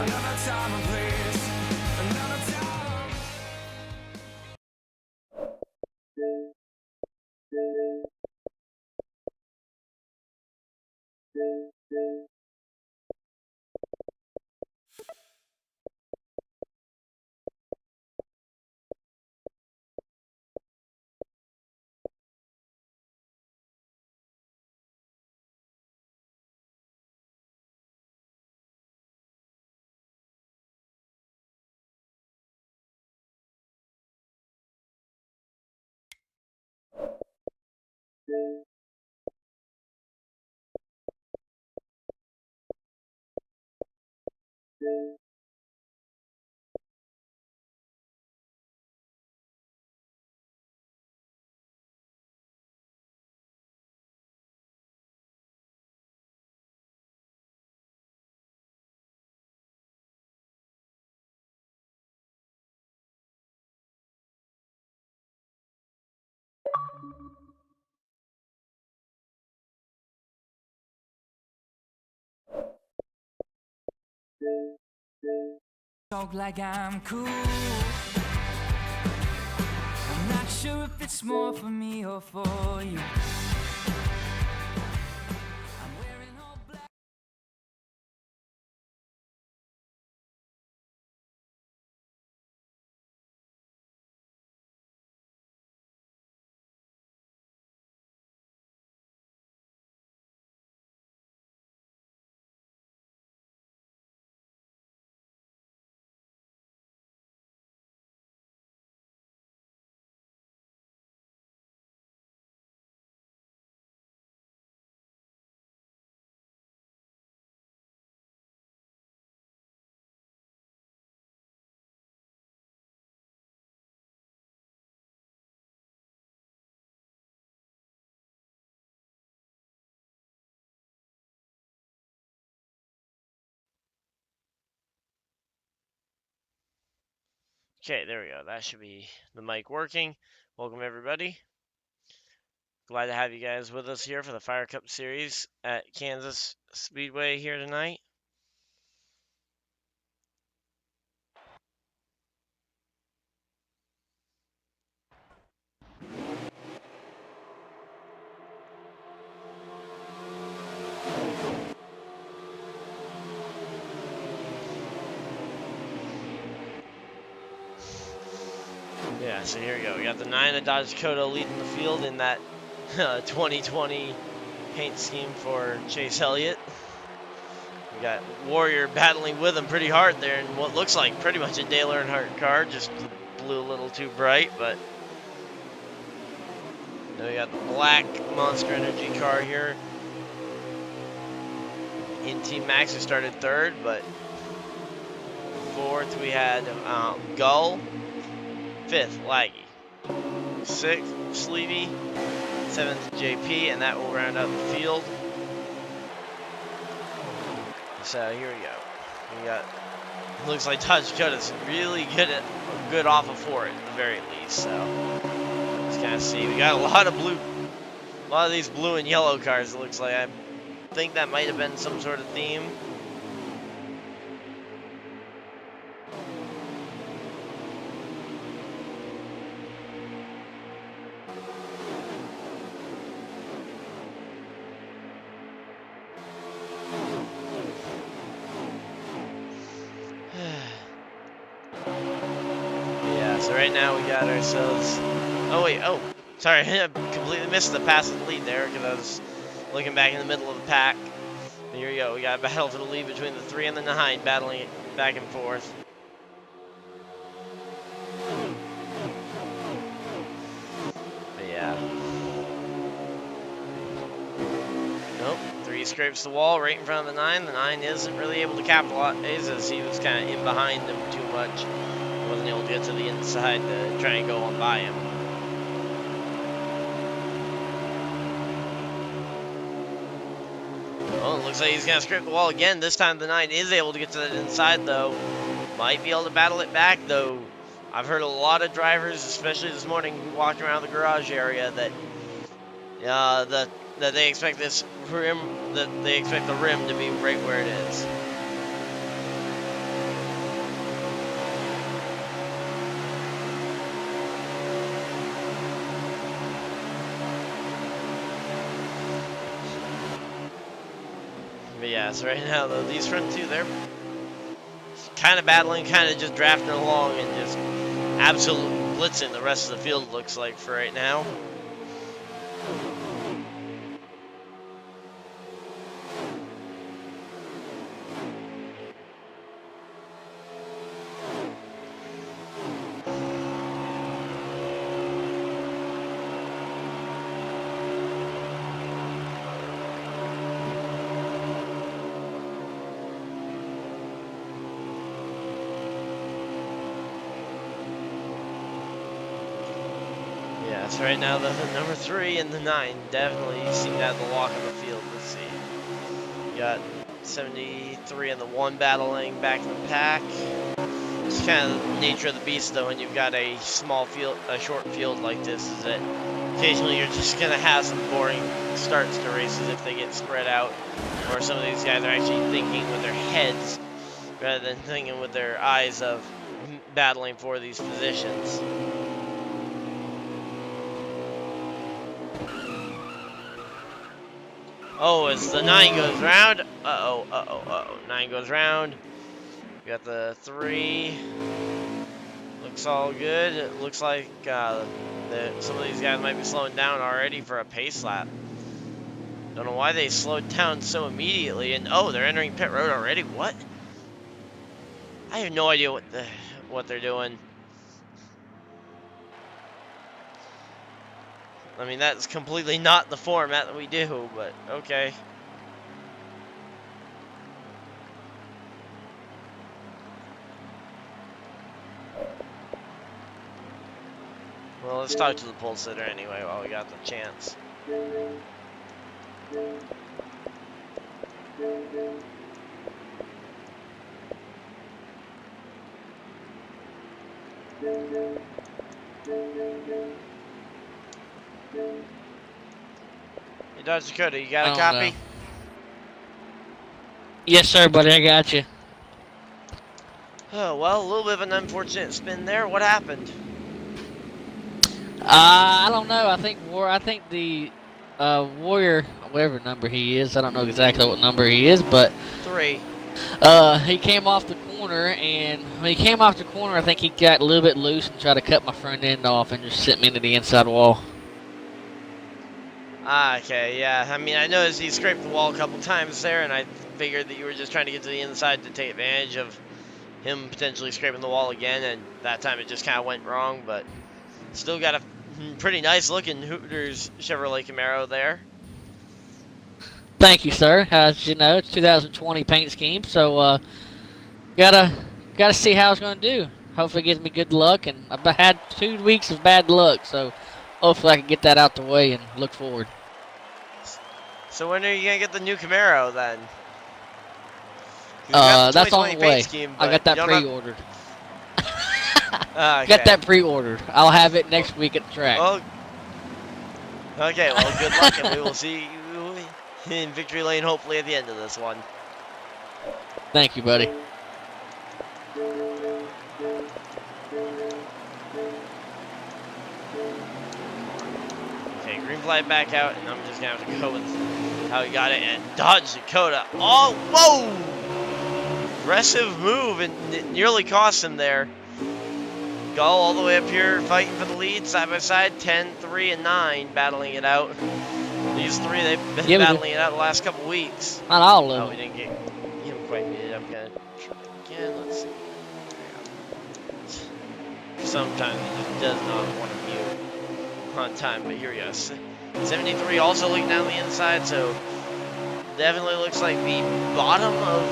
another time and place, another time. Talk like I'm cool. I'm not sure if it's more for me or for you. I'm wearing all black. Okay, there we go. That should be the mic working. Welcome, everybody. Glad to have you guys with us here for the Fire Cup Series at Kansas Speedway here tonight. Yeah, so here we go. We got the 9 of Dodge Dakota leading the field in that 2020 paint scheme for Chase Elliott. We got Warrior battling with him pretty hard there in what looks like pretty much a Dale Earnhardt car, just blew a little too bright, but then we got the black Monster Energy car here. In Team Max, who started third, but fourth we had Gull, fifth Laggy, sixth Sleevey, seventh JP, and that will round out the field. So here we go. We got, looks like Dodge Dakota's really good off of 4 at the very least. So let's kind of see. We got a lot of these blue and yellow cars. It looks like. I think that might have been some sort of theme. Yeah, so right now we got ourselves. Oh wait, sorry, I completely missed the pass of the lead there because I was looking back in the middle of the pack. And here we go. We got a battle for the lead between the 3 and the 9, battling it back and forth. But yeah. Nope. 3 scrapes the wall right in front of the 9. The 9 isn't really able to capitalize as he was kind of in behind him too much. Wasn't able to get to the inside to try and go on by him. Well, it looks like he's going to scrape the wall again. This time the 9 is able to get to the inside, though. Might be able to battle it back, though. I've heard a lot of drivers, especially this morning, walking around the garage area, that they expect this rim, that they expect the rim to be right where it is. But yeah, so right now, though, these front two, they're kind of battling, kind of just drafting along and just absolutely blitzing the rest of the field, looks like, for right now. Yeah, so right now the number 3 and the 9 definitely seem to have the walk on the field. Let's see. You got 73 and the 1 battling back in the pack. It's kind of the nature of the beast, though, when you've got a small field, a short field like this, is that occasionally you're just going to have some boring starts to races if they get spread out, or some of these guys are actually thinking with their heads rather than thinking with their eyes of battling for these positions. Oh, as the 9 goes round, uh-oh, 9 goes round. We got the 3. Looks all good. It looks like some of these guys might be slowing down already for a pace lap. Don't know why they slowed down so immediately. And oh, they're entering pit road already. What? I have no idea what they're doing. I mean, that's completely not the format that we do, but okay. Well, let's talk to the pole sitter anyway while we got the chance. Hey, Dodge Dakota, you got a copy? Know. Yes, sir, buddy. I got you. Oh, well, a little bit of an unfortunate spin there. What happened? I don't know. I think the Warrior, whatever number he is, I don't know exactly what number he is, but 3. He came off the corner, and when he came off the corner, I think he got a little bit loose and tried to cut my front end off and just sent me into the inside wall. Ah, okay, yeah. I mean, I noticed he scraped the wall a couple times there, and I figured that you were just trying to get to the inside to take advantage of him potentially scraping the wall again, and that time it just kind of went wrong, but still got a pretty nice looking Hooters Chevrolet Camaro there. Thank you, sir. As you know, it's 2020 paint scheme, so gotta see how it's gonna do. Hopefully, it gives me good luck, and I've had 2 weeks of bad luck, so hopefully I can get that out the way and look forward. So when are you gonna get the new Camaro then? That's on the way. Scheme, I got that pre-ordered. Okay. Got that pre-ordered. I'll have it next week at the track. Well, okay, well, good luck, and we will see you in victory lane hopefully at the end of this one. Thank you, buddy. Okay, green flag back out, and I'm just gonna have to go with how he got it, and Dodge Dakota. Oh, whoa! Aggressive move, and it nearly cost him there. Gull all the way up here fighting for the lead, side by side, 10, 3, and 9 battling it out. These 3, they've been battling it out the last couple weeks. Not all of Oh, them. we didn't get him quite muted. I'm gonna try again. Let's see. Sometimes it just does not want to mute on time, but here we go. 73 also looking down the inside, so definitely looks like the bottom of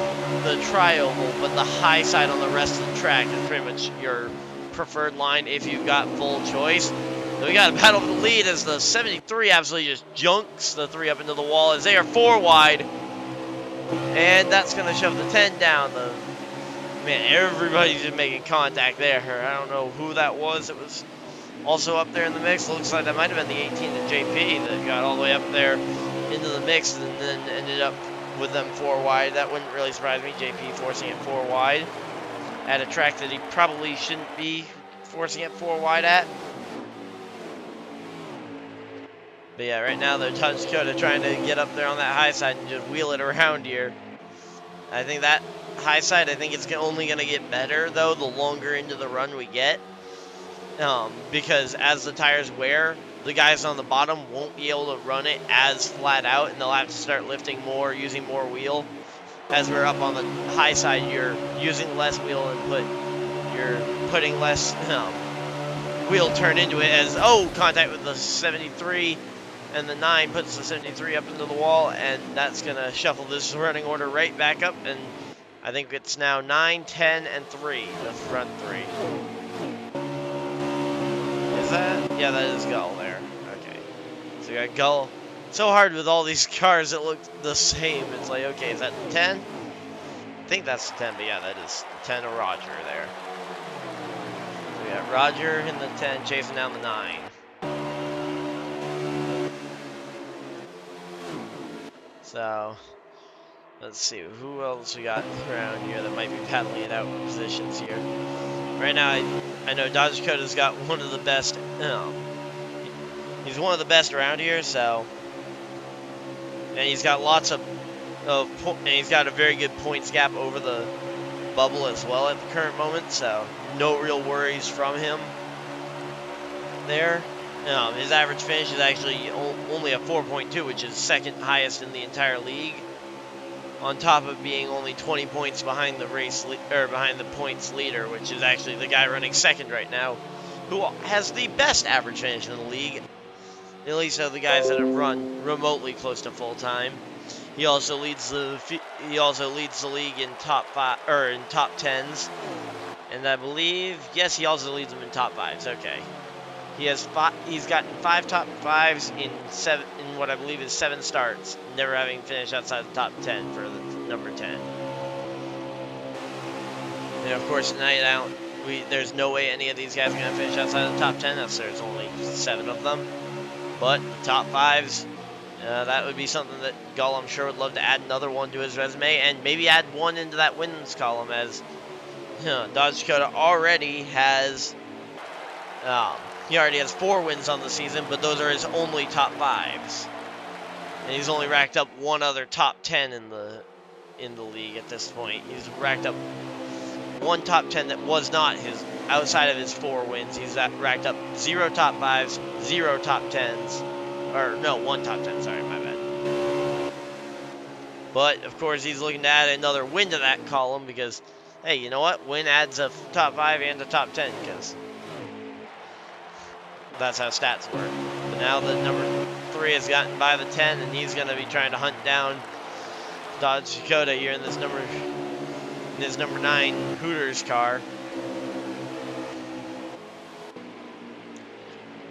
the tri-oval, but the high side on the rest of the track is pretty much your preferred line if you've got full choice. So we got a battle for the lead as the 73 absolutely just junks the 3 up into the wall as they are 4 wide. And that's going to shove the 10 down. Man, everybody's just making contact there. I don't know who that was. It was also up there in the mix. Looks like that might have been the 18 to JP that got all the way up there into the mix and then ended up with them 4 wide. That wouldn't really surprise me. JP forcing it 4 wide at a track that he probably shouldn't be forcing it 4 wide at. But yeah, right now they're Dodge Dakota trying to get up there on that high side and just wheel it around here. I think that high side, I think it's only going to get better, though, the longer into the run we get. Because as the tires wear, the guys on the bottom won't be able to run it as flat out, and they'll have to start lifting more, using more wheel. As we're up on the high side, you're using less wheel input. You're putting less wheel turn into it as, contact with the 73, and the 9 puts the 73 up into the wall, and that's going to shuffle this running order right back up, and I think it's now 9, 10, and 3, the front 3. Is that? Yeah, that is Gull there. Okay. So we got Gull. It's so hard with all these cars that look the same. It's like, okay, is that the 10? I think that's the 10, but yeah, that is the 10 of Roger there. So we got Roger in the 10 chasing down the 9. So, let's see, who else we got around here that might be paddling it out in positions here. Right now, I know Dodge Dakota's got one of the best, he's one of the best around here, so, and he's got lots of and he's got a very good points gap over the bubble as well at the current moment, so no real worries from him there. His average finish is actually only a 4.2, which is second highest in the entire league, on top of being only 20 points behind the behind the points leader, which is actually the guy running second right now, who has the best average finish in the league, at least of the guys that have run remotely close to full time. He also leads the league in top 10s, and I believe, yes, he also leads them in top 5s. Okay. He's gotten 5 top 5s in what I believe is 7 starts, never having finished outside the top 10 for the number 10. And of course, tonight there's no way any of these guys are going to finish outside the top 10. There's only 7 of them. But the top 5s, that would be something that Gull, I'm sure, would love to add another one to his resume, and maybe add one into that wins column, as Dodge Dakota already has. He already has 4 wins on the season, but those are his only top 5s. And he's only racked up one other top 10 in the league at this point. He's racked up one top 10 that was not his, outside of his 4 wins. He's racked up 0 top 5s, 0 top 10s. Or, no, 1 top 10, sorry, my bad. But, of course, he's looking to add another win to that column because, hey, you know what? Win adds a top 5 and a top 10 because that's how stats work. But now the number 3 has gotten by the 10, and he's going to be trying to hunt down Dodge Dakota here in this number 9 Hooters car.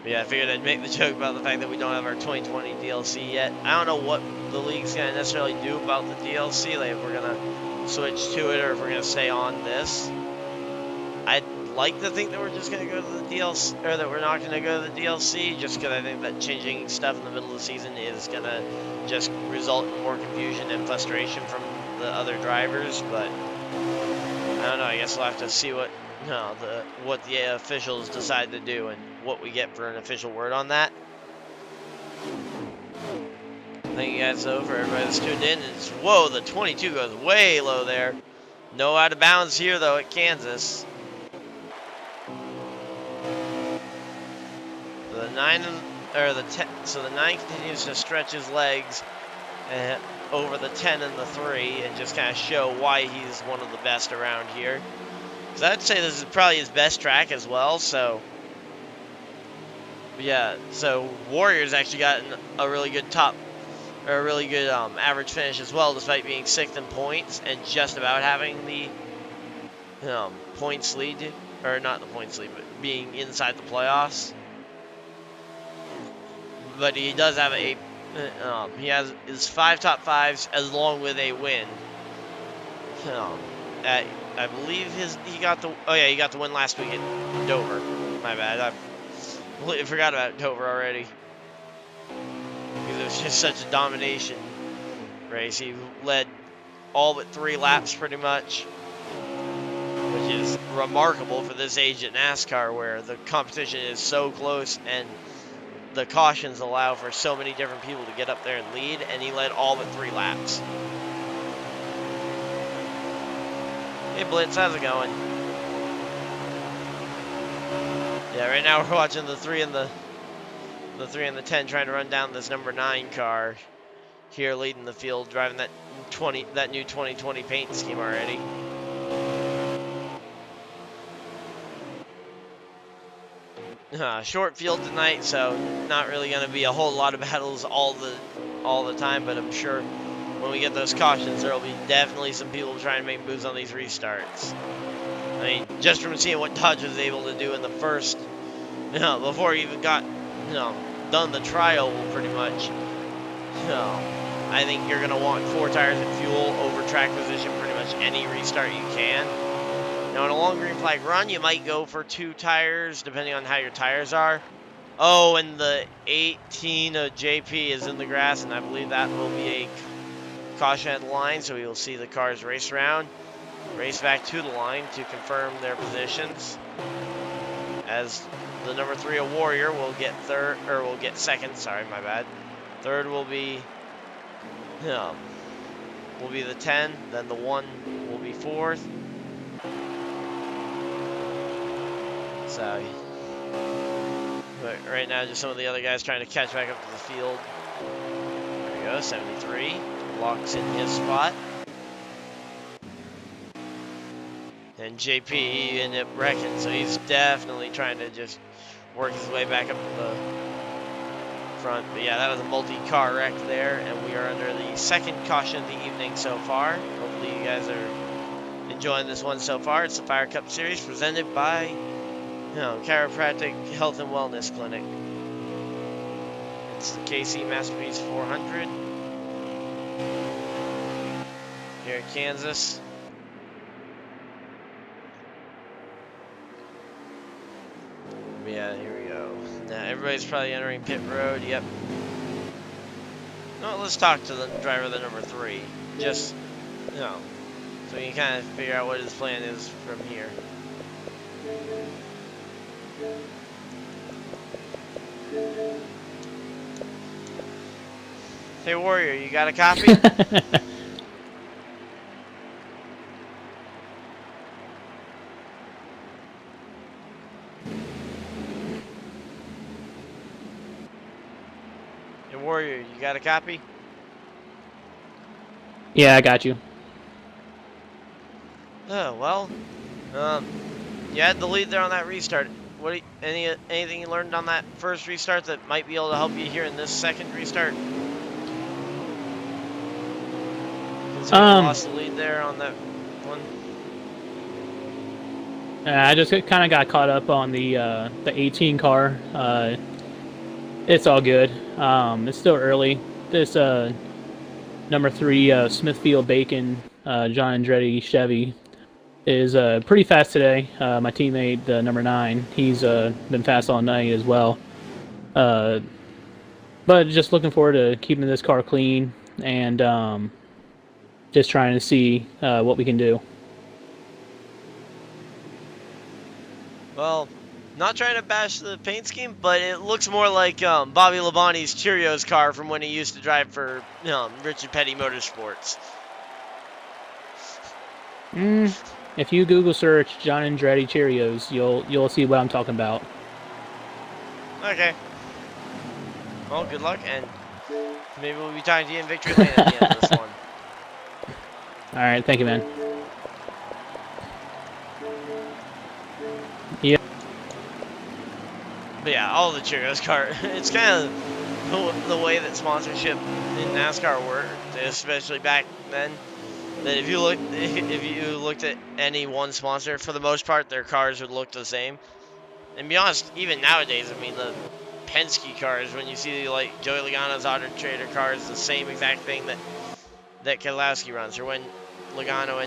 But yeah, I figured I'd make the joke about the fact that we don't have our 2020 DLC yet. I don't know what the league's going to necessarily do about the DLC, like if we're going to switch to it or if we're going to stay on this. I'd like to think that we're just going to go to the DLC, or that we're not going to go to the DLC, just because I think that changing stuff in the middle of the season is going to just result in more confusion and frustration from the other drivers. But I don't know, I guess we'll have to see what the officials decide to do and what we get for an official word on that. Thank you guys though for everybody that's tuned in. Whoa, the 22 goes way low there. No out of bounds here though at Kansas. The 9 continues to stretch his legs over the 10 and the 3 and just kind of show why he's one of the best around here. So I'd say this is probably his best track as well. So yeah, so Warrior's actually gotten a really good average finish as well, despite being 6th in points and just about having the points lead, or not the points lead, but being inside the playoffs. But he does have he has his 5 top 5s along with a win. I believe he got the win last week at Dover. My bad, I completely forgot about Dover already. Because it was just such a domination race. He led all but 3 laps pretty much, which is remarkable for this age at NASCAR, where the competition is so close and the cautions allow for so many different people to get up there and lead, and he led all but 3 laps. Hey Blitz, how's it going? Yeah, right now we're watching the 3 and the 3 and the 10 trying to run down this number 9 car here leading the field, driving that new 2020 paint scheme already. Short field tonight, so not really going to be a whole lot of battles all the time, but I'm sure when we get those cautions, there will be definitely some people trying to make moves on these restarts. I mean, just from seeing what Dodge was able to do in the first, before he even got, done the trial pretty much, I think you're going to want 4 tires and fuel over track position pretty much any restart you can. Now, in a long green flag run, you might go for 2 tires, depending on how your tires are. Oh, and the 18 of JP is in the grass, and I believe that will be a caution at the line, so we will see the cars race around, race back to the line to confirm their positions. As the number 3 of Warrior will get second. Sorry, my bad. Third will be the 10. Then the 1 will be 4th. So, but right now, just some of the other guys trying to catch back up to the field. There we go, 73 locks in his spot. And JP, he ended up wrecking, so he's definitely trying to just work his way back up to the front. But yeah, that was a multi-car wreck there, and we are under the 2nd caution of the evening so far. Hopefully you guys are enjoying this one so far. It's the Fire Cup Series presented by Chiropractic Health and Wellness Clinic. It's the KC Masterpiece 400 here in Kansas. Yeah, here we go. Now everybody's probably entering pit road. Yep. No, let's talk to the driver of the number 3. Just, so we can kind of figure out what his plan is from here. Hey Warrior, you got a copy? Hey Warrior, you got a copy? Yeah, I got you. Oh well, you had the lead there on that restart. What anything you learned on that first restart that might be able to help you here in this second restart? You lost the lead there on that one. I just kind of got caught up on the 18 car. It's all good. It's still early. This number 3 Smithfield Bacon John Andretti Chevy is pretty fast today. My teammate, the number 9, he's been fast all night as well. But just looking forward to keeping this car clean and just trying to see what we can do. Well, not trying to bash the paint scheme, but it looks more like Bobby Labonte's Cheerios car from when he used to drive for Richard Petty Motorsports. If you Google search John Andretti Cheerios, you'll see what I'm talking about. Okay. Well, good luck, and maybe we'll be talking to you in victory lane at the end of this one. All right, thank you, man. Yeah. But yeah, all the Cheerios car. It's kind of the way that sponsorship in NASCAR worked, especially back then. That if you looked at any one sponsor, for the most part, their cars would look the same. And to be honest, even nowadays, I mean, the Penske cars, when you see like Joey Logano's Auto Trader cars, the same exact thing that Keselowski runs, or when Logano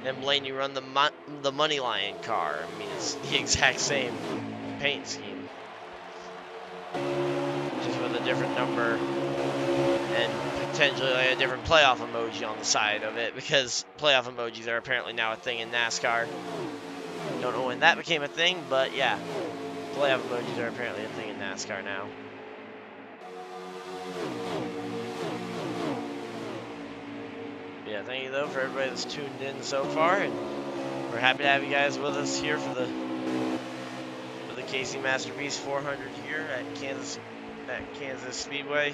and Blaney run the Money Lion car. I mean, it's the exact same paint scheme, just with a different number and potentially like a different playoff emoji on the side of it, because playoff emojis are apparently now a thing in NASCAR. Don't know when that became a thing, but yeah, playoff emojis are apparently a thing in NASCAR now. yeah, thank you though for everybody that's tuned in so far, and we're happy to have you guys with us here for the Casey Masterpiece 400 here at Kansas Speedway.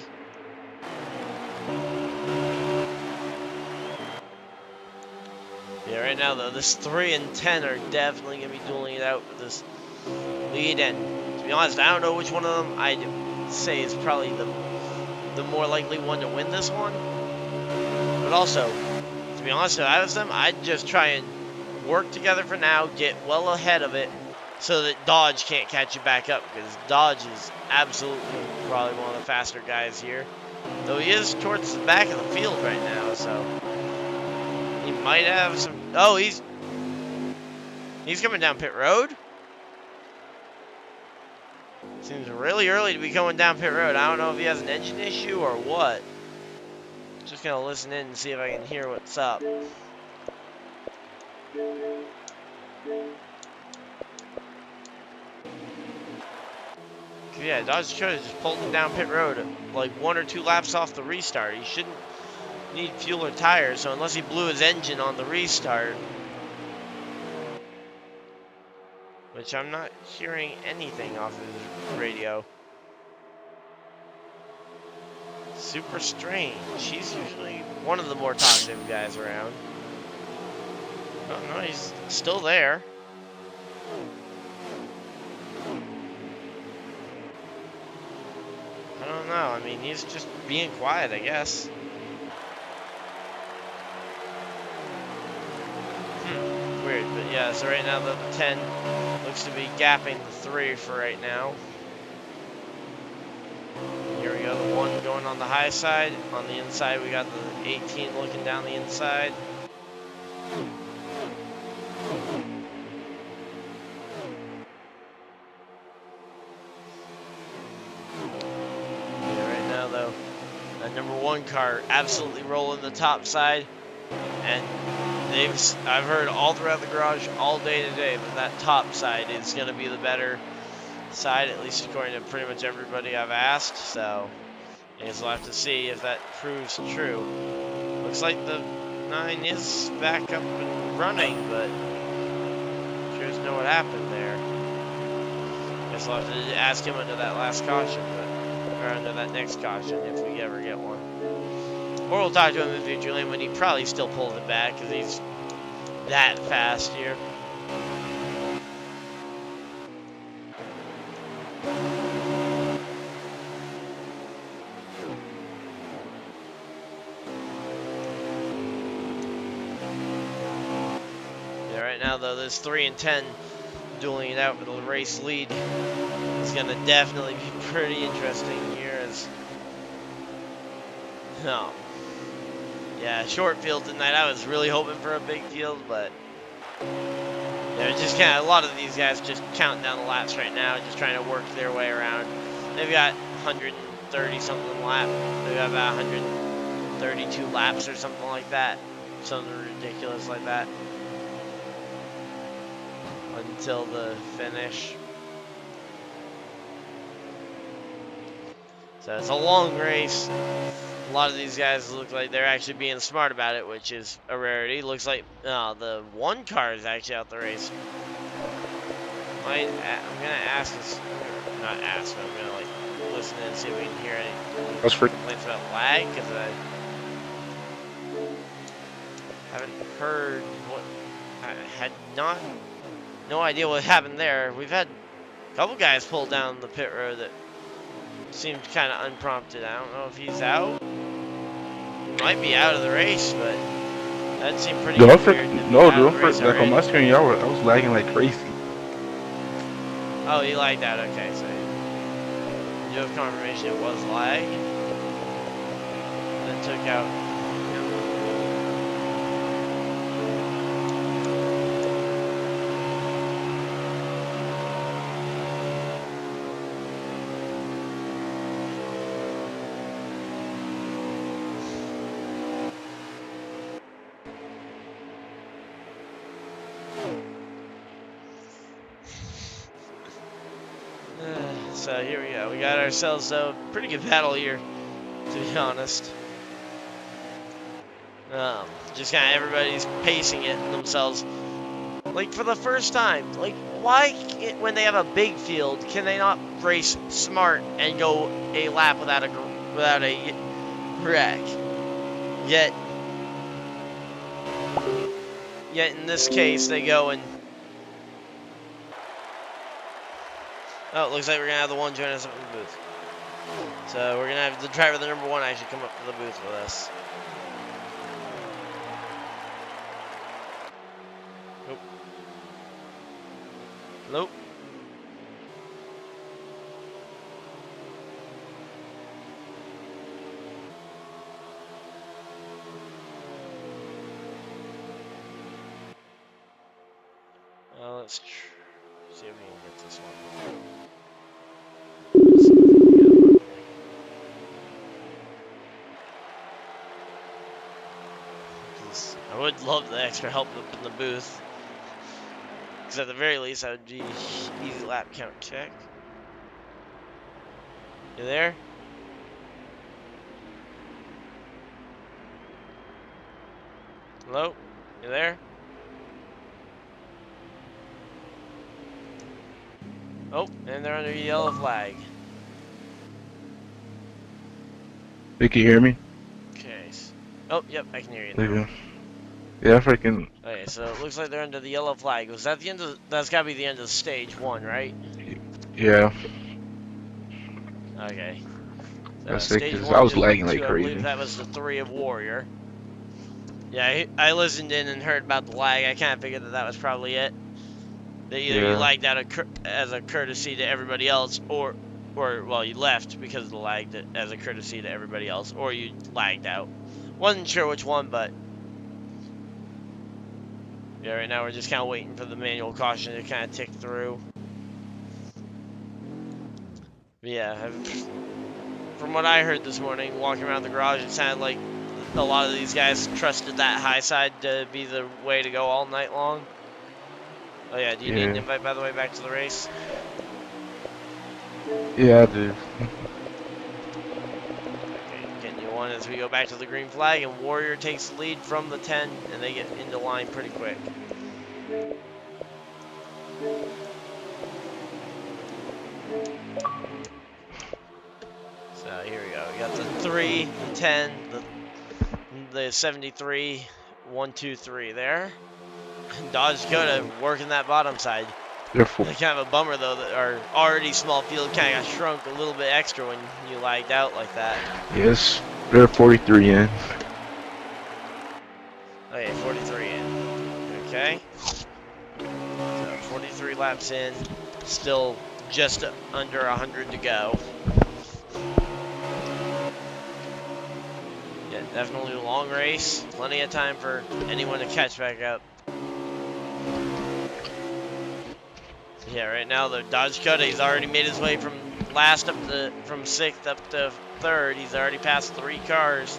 Yeah, right now though, this 3 and 10 are definitely gonna be dueling it out with this lead, and to be honest, I don't know which one of them I'd say is probably the more likely one to win this one. But also, to be honest, if I was them, I'd just try and work together for now, get well ahead of it, so that Dodge can't catch you back up, because Dodge is absolutely probably one of the faster guys here. Though he is towards the back of the field right now, so he might have some... Oh, he's coming down pit road? Seems really early to be going down pit road. I don't know if he has an engine issue or what. Just gonna listen in and see if I can hear what's up. Yeah, Dodge Dakota just pulled him down pit road like 1 or 2 laps off the restart. He shouldn't need fuel or tires, so unless he blew his engine on the restart, which I'm not hearing anything off his radio. Super strange. He's usually one of the more talkative guys around. Oh no, he's still there. I don't know. I mean, he's just being quiet, I guess. Weird, but yeah, so right now the 10 looks to be gapping the 3 for right now. Here we go, the 1 going on the high side. On the inside, we got the 18 looking down the inside. Number 1 car absolutely rolling the top side, and I've heard all throughout the garage all day today that top side is going to be the better side, at least according to pretty much everybody I've asked. So I guess we'll have to see if that proves true. Looks like the 9 is back up and running, but sure as know what happened there. Guess we'll have to ask him under that last caution, or under that next caution if we ever get one. Or we'll talk to him in the future lane when he probably still pulls it back because he's that fast here. Yeah, right now though, this 3 and 10 dueling it out for the race lead is going to definitely be pretty interesting here as... No. Yeah, short field tonight. I was really hoping for a big field, but they're just kind of, a lot of these guys just counting down the laps right now, just trying to work their way around. They've got 130 something lap. They've got about 132 laps or something like that. Something ridiculous like that. Until the finish. So it's a long race. A lot of these guys look like they're actually being smart about it, which is a rarity. Looks like the 1 car is actually out the race. I'm gonna ask this, not ask, but I'm gonna like listen and see if we can hear any complaints about lag, because I haven't heard what. I had no idea what happened there. We've had a couple guys pull down the pit road that seemed kind of unprompted. I don't know if he's out. He might be out of the race, but that seemed pretty weird. No, dude, like on my screen, I was lagging like crazy. Oh, you lagged out. Okay, so you have confirmation it was lag. Then took out. So here we go. We got ourselves a pretty good battle here, to be honest. Just kind of everybody's pacing it themselves. Like, for the first time, like, why, when they have a big field, can they not race smart and go a lap without a wreck? Yet in this case, they go and... Oh, it looks like we're going to have the one join us up in the booth. So we're going to have the driver, the number 1, actually come up to the booth with us. Nope. Nope. Let's see if we can get this one. I would love the extra help up in the booth. Because at the very least, that would be easy lap count check. You there? Hello? You there? Oh, and they're under a yellow flag. You can hear me? Okay. Oh, yep, I can hear you There now. you go. Yeah, freaking. Okay, so it looks like they're under the yellow flag. Was that the end of? That's got to be the end of stage 1, right? Yeah. Okay. That's it, Stage because 1 I was to lagging like 2, I crazy. believe that was the 3 of Warrior. Yeah, I listened in and heard about the lag. I kind of figured that was probably it. That either you lagged out as a courtesy to everybody else, or well, you left because of the lag as a courtesy to everybody else, or you lagged out. Wasn't sure which one, but yeah, right now we're just kind of waiting for the manual caution to kind of tick through. But yeah, from what I heard this morning, walking around the garage, it sounded like a lot of these guys trusted that high side to be the way to go all night long. Oh yeah, do you need an invite, by the way, back to the race? Yeah, I do. Okay, getting you one as we go back to the green flag, and Warrior takes the lead from the 10, and they get into line pretty quick. So here we go. We got the 3, the 10, the 73, 1, 2, 3 there. Dodge Dakota working that bottom side. They're full. Kind of a bummer though that our already small field kind of got shrunk a little bit extra when you lagged out like that. Yes, they're 43 in. Okay, 43 in. Okay. So 43 laps in, still just under 100 to go. Yeah, definitely a long race. Plenty of time for anyone to catch back up. Yeah, right now the Dodge Dakota, he's already made his way from from 6th up to 3rd. He's already passed 3 cars.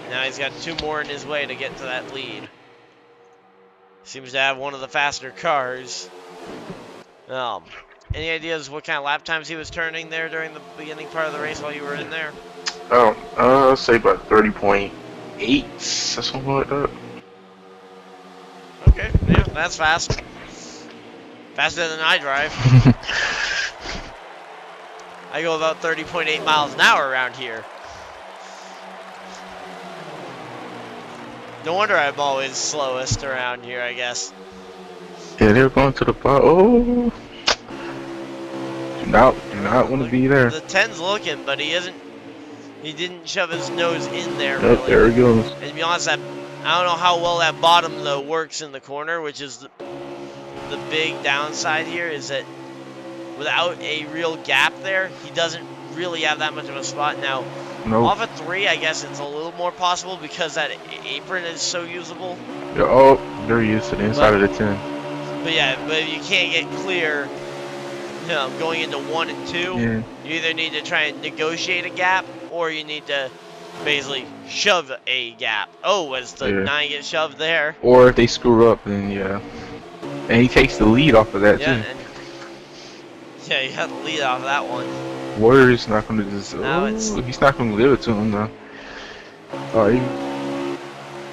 Now he's got 2 more in his way to get to that lead. Seems to have one of the faster cars. Any ideas what kind of lap times he was turning there during the beginning part of the race while you were in there? Oh, I'll say about 30.8 or something like that. Okay, yeah, that's fast. Faster than I drive. I go about 30.8 miles an hour around here. No wonder I'm always slowest around here, I guess. Yeah, they're going to the bottom. Oh, do not want to be there. The 10's looking, but he didn't shove his nose in there. Yep, really. there he goes. And to be honest, I don't know how well that bottom though works in the corner, which is the big downside here is that without a real gap there, he doesn't really have that much of a spot. Now, off of 3, I guess it's a little more possible because that apron is so usable. Yeah, oh, they're used to the inside of the 10. But yeah, but if you can't get clear, going into 1 and 2, you either need to try and negotiate a gap, or you need to basically shove a gap. Oh, as the 9 gets shoved there. Or if they screw up, then yeah. And he takes the lead off of that too. Yeah, you have the lead off of that one. Warrior's not going to just. Now he's not going to give it to him though. Oh,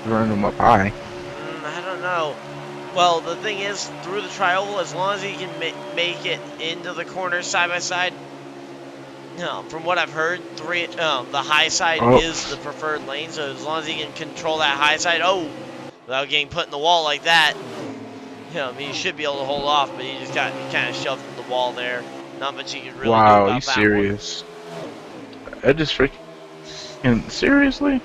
running them up high. I don't know. Well, the thing is, through the trioval, as long as he can make it into the corners side by side. No, from what I've heard, the high side Oh. is the preferred lane. So as long as he can control that high side, without getting put in the wall like that, he should be able to hold off. But he just got kind of shoved in the wall there. Not much he could really do Wow, about you that serious? I just freaking seriously? one.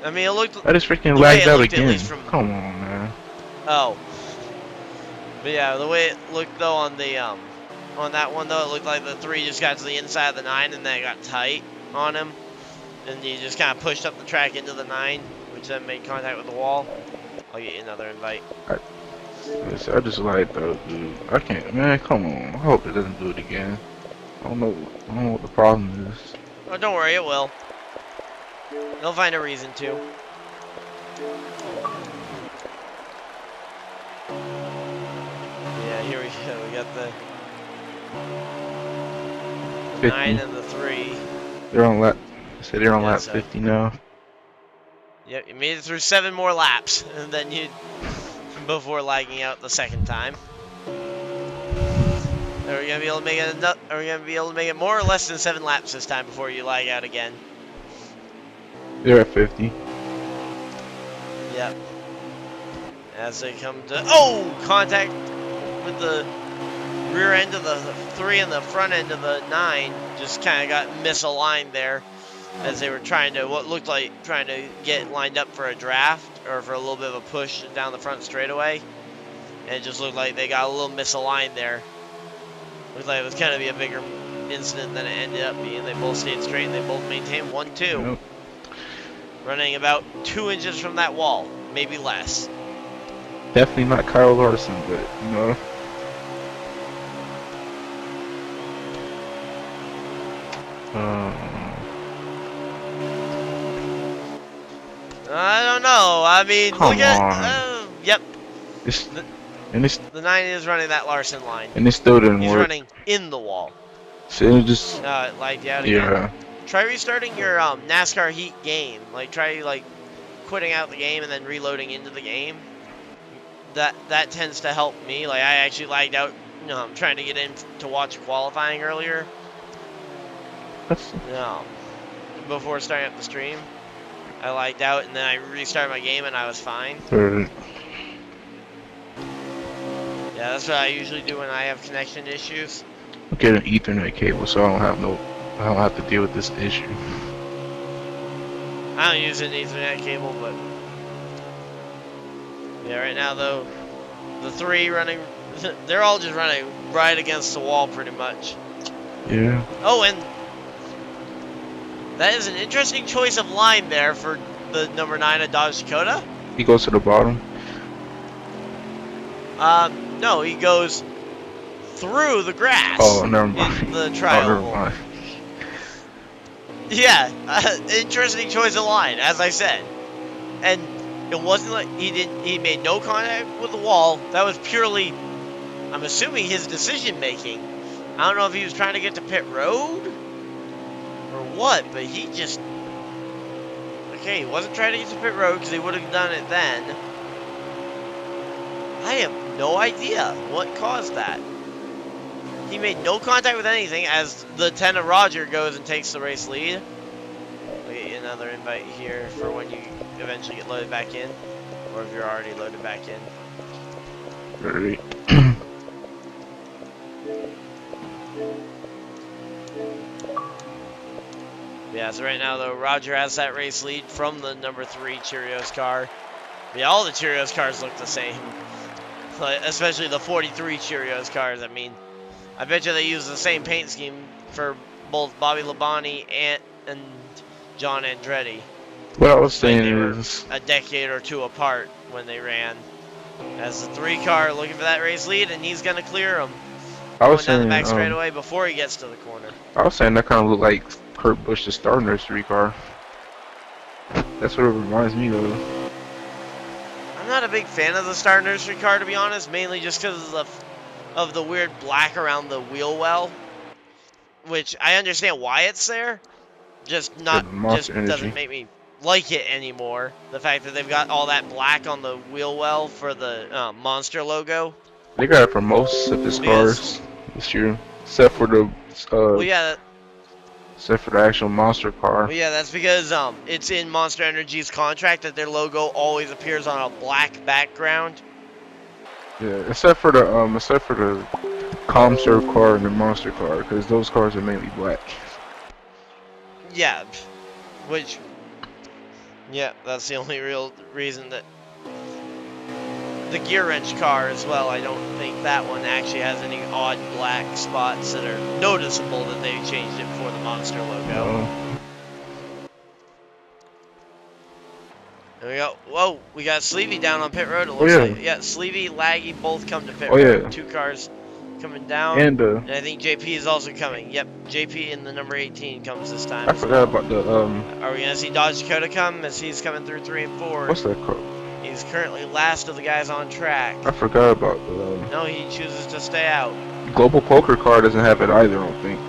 I mean, it looked. I just freaking The way lagged it out looked, at again. least from- Come on, man. Oh. But yeah, the way it looked though on the on that one though, it looked like the 3 just got to the inside of the 9 and then it got tight on him. And he just kind of pushed up the track into the 9, which then made contact with the wall. I'll get you another invite. I just like those, dude. I can't, man. Come on. I hope it doesn't do it again. I don't know what the problem is. Oh, don't worry, it will. He'll find a reason to. Yeah, here we go. We got the 50. 9 and the 3. They're on lap. Say they're on Yeah, lap so- 50 now. Yep, you made it through 7 more laps, and then before lagging out the second time. Are we gonna be able to make it? Are we gonna be able to make it more or less than 7 laps this time before you lag out again? They're at 50. Yep. As they come to contact with the rear end of the 3 and the front end of the 9, just kind of got misaligned there. As they were trying to, what looked like trying to get lined up for a draft or for a little bit of a push down the front straightaway. And it just looked like they got a little misaligned there. Looked like it was kind of be a bigger incident than it ended up being. They both stayed straight and they both maintained 1-2. Yep. Running about 2 inches from that wall, maybe less. Definitely not Kyle Larson, but you know. I don't know. I mean, Come look at. on. Yep. It's, The- and it's The 9 is running that Larson line. and it still didn't He's work. running in the wall. So it just It lagged you out again. yeah. Try restarting your NASCAR Heat game. Like try quitting out the game and then reloading into the game. That tends to help me. Like I actually lagged out. I'm trying to get in to watch qualifying earlier. That's Before starting up the stream, I lagged out and then I restarted my game and I was fine. or Yeah, that's what I usually do when I have connection issues. get an Ethernet cable so I don't have to deal with this issue. I don't use an Ethernet cable, but yeah, right now though, the 3 running, they're all just running right against the wall pretty much. Yeah. Oh, and that is an interesting choice of line there for the number 9 of Dodge Dakota. He goes to the bottom. No, he goes through the grass. Oh, never mind. In the Oh, trial. never mind. Yeah, interesting choice of line, as I said. And it wasn't like he made no contact with the wall. That was purely, I'm assuming, his decision making. I don't know if he was trying to get to pit road or what, but he just, okay, he wasn't trying to get to pit road because he would have done it then. I have no idea what caused that. He made no contact with anything as the 10 of Roger goes and takes the race lead. I'll get you another invite here for when you eventually get loaded back in. Or if you're already loaded back in. Right. Yeah, so right now though, Roger has that race lead from the number 3 Cheerios car. Yeah, all the Cheerios cars look the same. Like, especially the 43 Cheerios cars. I mean, I bet you they use the same paint scheme for both Bobby Labonte and John Andretti. What I was Like saying they were is, a decade or 2 apart when they ran. As the 3 car looking for that race lead, and he's gonna clear him. I Going was down the saying, back straightaway before he gets to the corner. I was saying that kind of looked like Kurt Busch's Star Nursery car. That's what it reminds me of. I'm not a big fan of the Star Nursery car, to be honest, mainly just because of the weird black around the wheel well, which I understand why it's there, just The Monster Energy. doesn't make me like it anymore. The fact that they've got all that black on the wheel well for the Monster logo. They got it for most of his Because, cars this year, except for the well, yeah, except for the actual monster car. well, yeah, that's because it's in Monster Energy's contract that their logo always appears on a black background. Yeah, except for the Comserve car and the monster car, because those cars are mainly black. Yeah, which, yeah, that's the only real reason that the gear wrench car as well. I don't think that one actually has any odd black spots that are noticeable that they changed it for the Monster logo. There we go. Whoa, we got Sleevey down on pit road. It looks like, yeah, Sleevey, Laggy both come to pit road. 2 cars coming down. And I think JP is also coming. Yep, JP in the number 18 comes this time. I forgot about the Are we gonna see Dodge Dakota come as he's coming through 3 and 4? What's that car? He's currently last of the guys on track. I forgot about the No, he chooses to stay out. Global Poker car doesn't have it either, I don't think.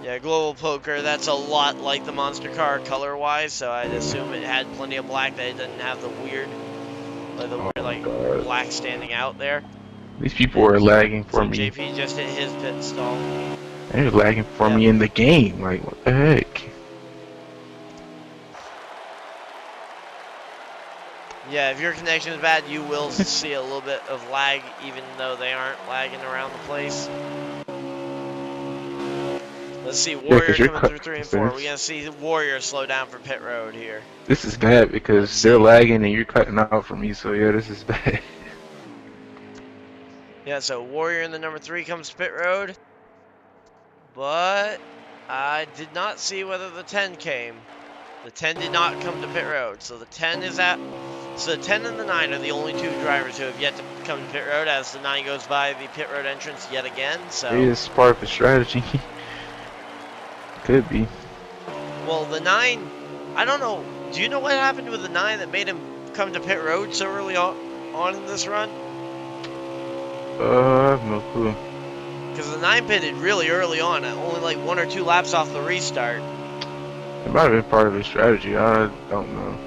Yeah, Global Poker, that's a lot like the Monster car color-wise, so I'd assume it had plenty of black, that it doesn't have the weird, black standing out there. These people are lagging for me. JP just hit his pit stall. They're lagging for me in the game. Like, what the heck? Yeah, if your connection is bad, you will see a little bit of lag, even though they aren't lagging around the place. Let's see, Warrior coming through 3 and 4. We're going to see Warrior slow down for pit road here. This is bad because they're lagging and you're cutting out for me, so yeah, this is bad. Yeah, so Warrior in the number 3 comes to pit road. But I did not see whether the 10 came. The 10 did not come to pit road, so the 10 is at... So the 10 and the 9 are the only 2 drivers who have yet to come to pit road as the 9 goes by the pit road entrance yet again, so... It is part of the strategy. Could be. Well, the 9, I don't know. Do you know what happened with the 9 that made him come to pit road so early on in this run? I have no clue. Because the 9 pitted really early on, only like 1 or 2 laps off the restart. It might have been part of his strategy. I don't know.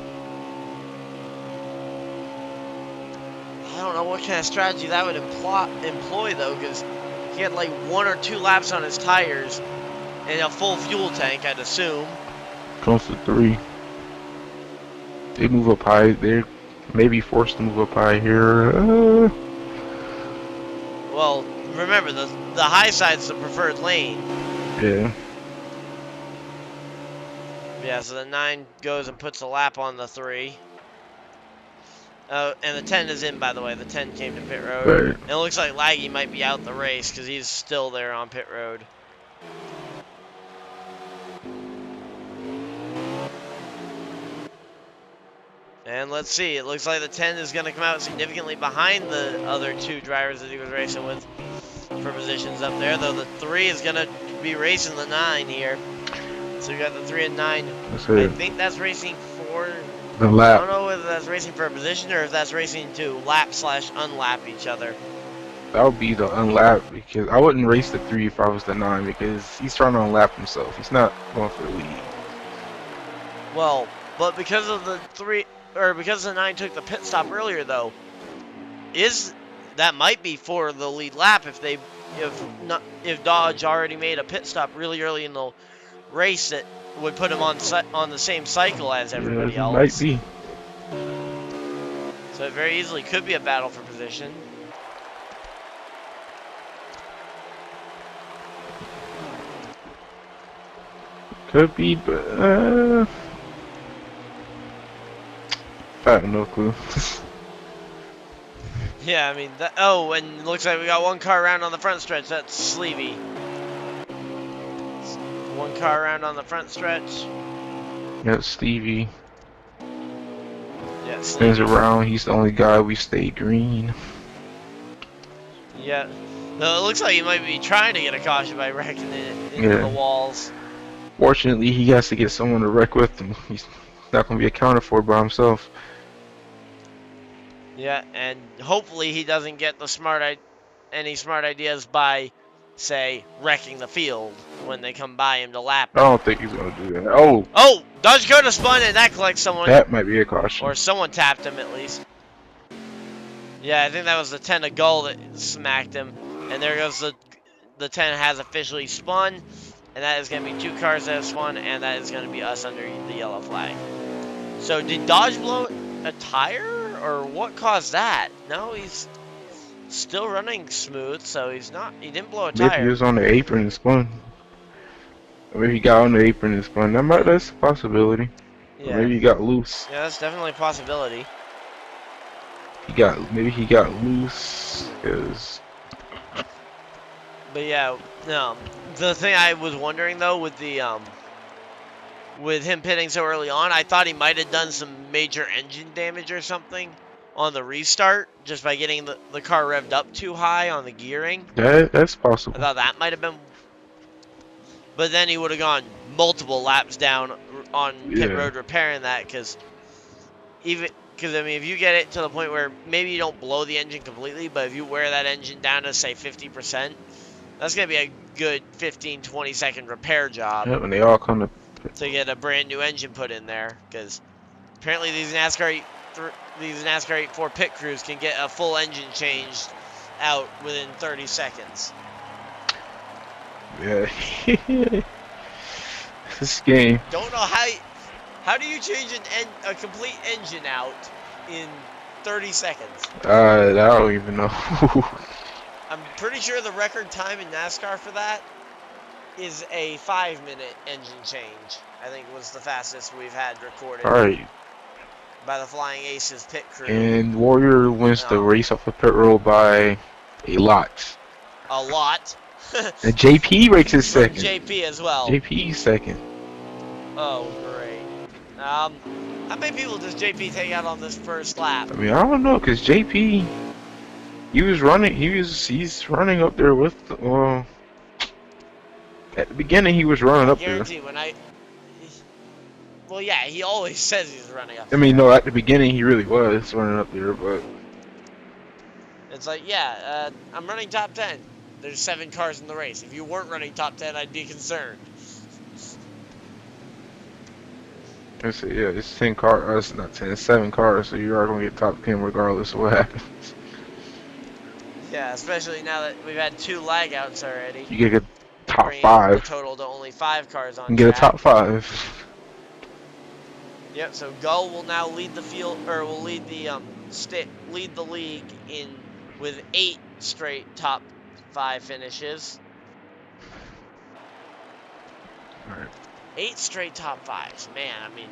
I don't know what kind of strategy that would employ though, because he had like 1 or 2 laps on his tires and a full fuel tank, I'd assume. Comes to 3. They move up high. They're maybe forced to move up high here. Well, remember the high side's the preferred lane. Yeah. Yeah, so the 9 goes and puts a lap on the 3. And the 10 is in, by the way. The 10 came to pit road. Right. And it looks like Laggy might be out the race because he's still there on pit road. And let's see. It looks like the 10 is going to come out significantly behind the other 2 drivers that he was racing with for positions up there. Though the 3 is going to be racing the 9 here. So we got the 3 and 9. I think that's racing for... The lap. I don't know whether that's racing for a position or if that's racing to lap/unlap each other. That would be the unlap, because I wouldn't race the 3 if I was the 9, because he's trying to unlap himself. He's not going for the lead. Well, but because of the 3, or because the 9 took the pit stop earlier, though, that might be for the lead lap if Dodge already made a pit stop really early in the race that would put him on the same cycle as everybody else. Might be. So it very easily could be a battle for position. Could be, but I have no clue. Yeah, I mean, oh, and it looks like we got 1 car around on the front stretch. That's Sleevey. 1 car around on the front stretch. Yeah, Stevie. Yeah, Spins around. He's the only guy we stay green. Yeah. No, it looks like he might be trying to get a caution by wrecking it into the walls. Fortunately, he has to get someone to wreck with him. He's not going to be accounted for by himself. Yeah, and hopefully he doesn't get any smart ideas by say, wrecking the field when they come by him to lap I him. don't think he's gonna do that. Oh, Oh, Dodge Dakota spun and that collects someone. that might be a caution. Or someone tapped him at least. Yeah, I think that was the 10 of Gull that smacked him. And there goes the 10 has officially spun. And that is going to be 2 cars that have spun. And that is going to be us under the yellow flag. So did Dodge blow a tire? Or what caused that? No, he's still running smooth. So he didn't blow a tire. Maybe he was on the apron and spun. Or maybe he got on the apron and spun. That's a possibility. Yeah. Or maybe he got loose. Yeah, that's definitely a possibility. Maybe he got loose. But yeah, the thing I was wondering though with with him pitting so early on, I thought he might have done some major engine damage or something on the restart just by getting the car revved up too high on the gearing. That's possible. I thought that might have been, but then he would have gone multiple laps down on pit road repairing that because I mean, if you get it to the point where maybe you don't blow the engine completely, but if you wear that engine down to, say, 50%, that's going to be a good 15, 20-second repair job Yeah, when they all come to get a brand new engine put in there. Because apparently these NASCAR 8-4 pit crews can get a full engine changed out within 30 seconds. Yeah. This game. Don't know how do you change a complete engine out in 30 seconds? I don't even know. I'm pretty sure the record time in NASCAR for that is a 5-minute engine change. I think was the fastest we've had recorded. All right. By the Flying Aces pit crew. And Warrior wins the race off the pit road by a lot. A lot. And JP races second. JP as well. JP second. Oh, great. How many people does JP take out on this first lap? I mean, I don't know, cause JP, he's running up there with. At the beginning, he was running up there. Guarantee well, yeah, he always says he's running up. I mean, no, at the beginning he really was running up there, but it's like, yeah, I'm running top 10. There's 7 cars in the race. If you weren't running top 10, I'd be concerned. let's see, yeah, it's 10 cars. It's not 10, it's 7 cars, so you are gonna get top 10 regardless of what happens. Yeah, especially now that we've had 2 lag outs already. You get a top Bringing 5. the total to only 5 cars on You get a track. top 5. Yep. So Gull will now lead the field, or will lead the lead the league with 8 straight top 5 finishes. All right. 8 straight top 5s. Man, I mean,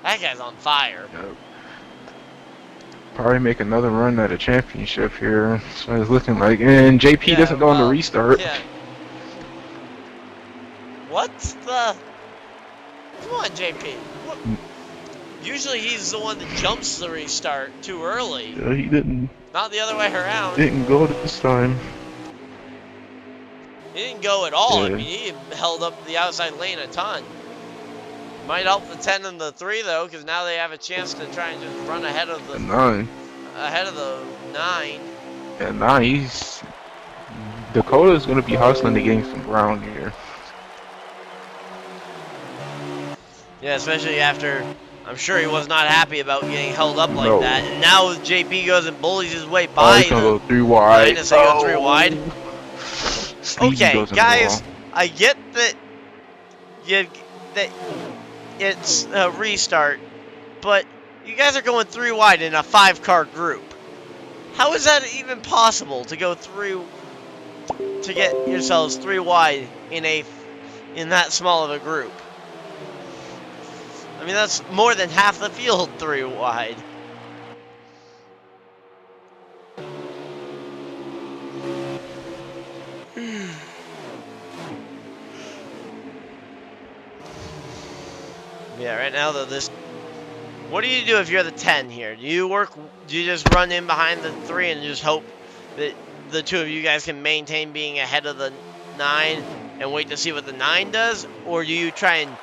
that guy's on fire. Yep. Probably make another run at a championship here. That's what it's looking like. And JP doesn't go on the restart. Yeah. What's the? Come on, JP. What? Usually he's the one that jumps the restart too early. Yeah, he didn't. Not the other way around. Didn't go this time. He didn't go at all. Yeah. I mean, he held up the outside lane a ton. Might help the 10 and the 3 though, because now they have a chance to try and just run ahead of the 9. Ahead of the 9. Yeah, 9. Dakota's gonna be hustling to gain some ground here. Yeah, especially after, I'm sure he was not happy about getting held up like No. that. And now JP goes and bullies his way Oh, by he's gonna go the 3 wide. minus, they go 3 wide. Stevie Okay, goes in the guys, wall. I get that it's a restart, but you guys are going 3 wide in a 5-car group. How is that even possible to go through to get yourselves 3 wide in that small of a group? I mean, that's more than half the field 3 wide. Yeah, right now though, what do you do if you're the 10 here? Do you just run in behind the 3 and just hope that the 2 of you guys can maintain being ahead of the 9 and wait to see what the 9 does? Or do you try and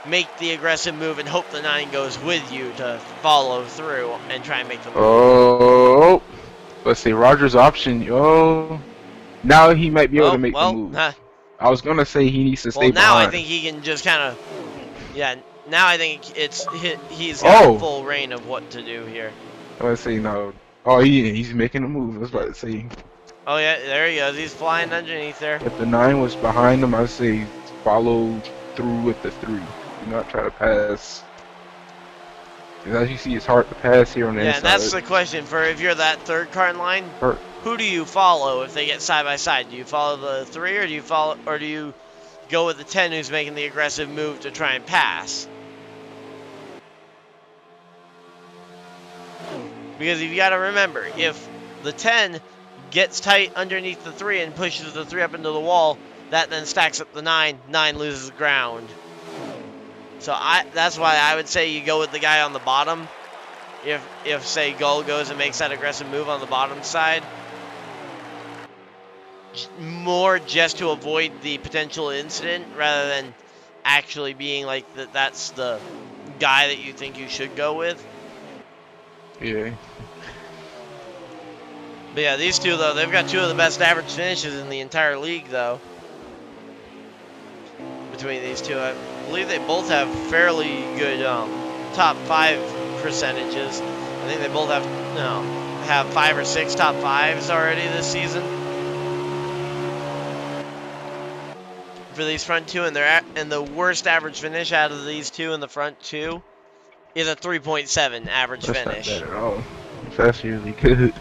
make the aggressive move and hope the 9 goes with you to follow through and try and make the move? Oh, let's see, Roger's option. Oh, Now he might be able Oh, to make the well, move. I was gonna say he needs to stay well, now I behind. think he can just kind of, yeah. Now I think he's got full reign of what to do here. I was say no. Oh, he's making a move. I was about to say. Oh yeah, there he goes. He's flying underneath there. If the 9 was behind him, I'd say follow through with the 3. Do not try to pass. As you see, it's hard to pass here on the inside. Yeah, and that's the question for if you're that third car in line. Who do you follow if they get side by side? Do you follow the 3 or do you go with the 10 who's making the aggressive move to try and pass? Because you got to remember, if the 10 gets tight underneath the 3 and pushes the 3 up into the wall, that then stacks up the 9. 9 loses ground. So that's why I would say you go with the guy on the bottom. If say Gull goes and makes that aggressive move on the bottom side, more just to avoid the potential incident rather than actually being like that's the guy that you think you should go with. Yeah. But yeah, these two though, they've got 2 of the best average finishes in the entire league though. Between these two, I believe they both have fairly good top 5 percentages. I think they both have 5 or 6 top 5s already this season for these front 2, and the worst average finish out of these 2 in the front 2 is a 3.7 average finish. That's not bad at all. That's usually good.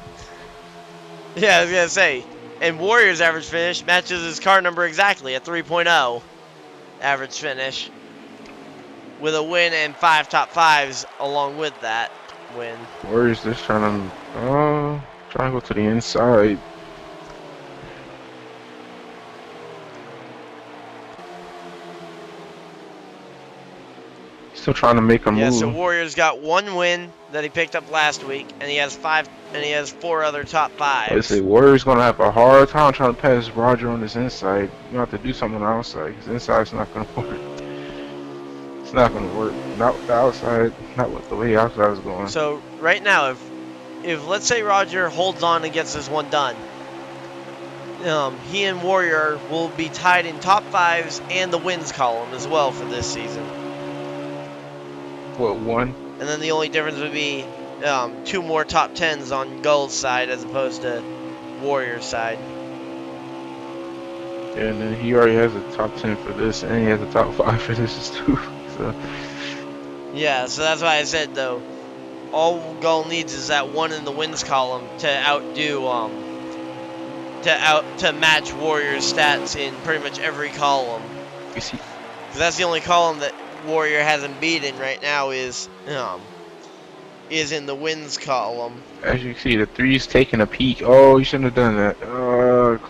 Yeah, I was gonna say, and Warrior's average finish matches his car number exactly, a 3.0 average finish, with a win and 5 top 5s along with that win. Warriors just trying to go to the inside. Still trying to make a move. Yeah, so Warrior's got 1 win that he picked up last week, and he has 4 other top 5s. I say Warrior's gonna have a hard time trying to pass Roger on his inside. You have to do something on the outside. His inside's not gonna work. It's not gonna work. Not with the outside. Not with the way the outside is going. So right now, if let's say Roger holds on and gets this one done, he and Warrior will be tied in top 5s and the wins column as well for this season. What, 1? And then the only difference would be 2 more top 10s on Gull's side as opposed to Warrior's side. Yeah, and then he already has a top 10 for this, and he has a top 5 for this too. So. Yeah, so that's why I said though, all Gull needs is that 1 in the wins column to outdo to match Warrior's stats in pretty much every column. Because that's the only column that Warrior hasn't beaten right now is in the wins column. As you can see, the 3's taking a peek. Oh, you shouldn't have done that.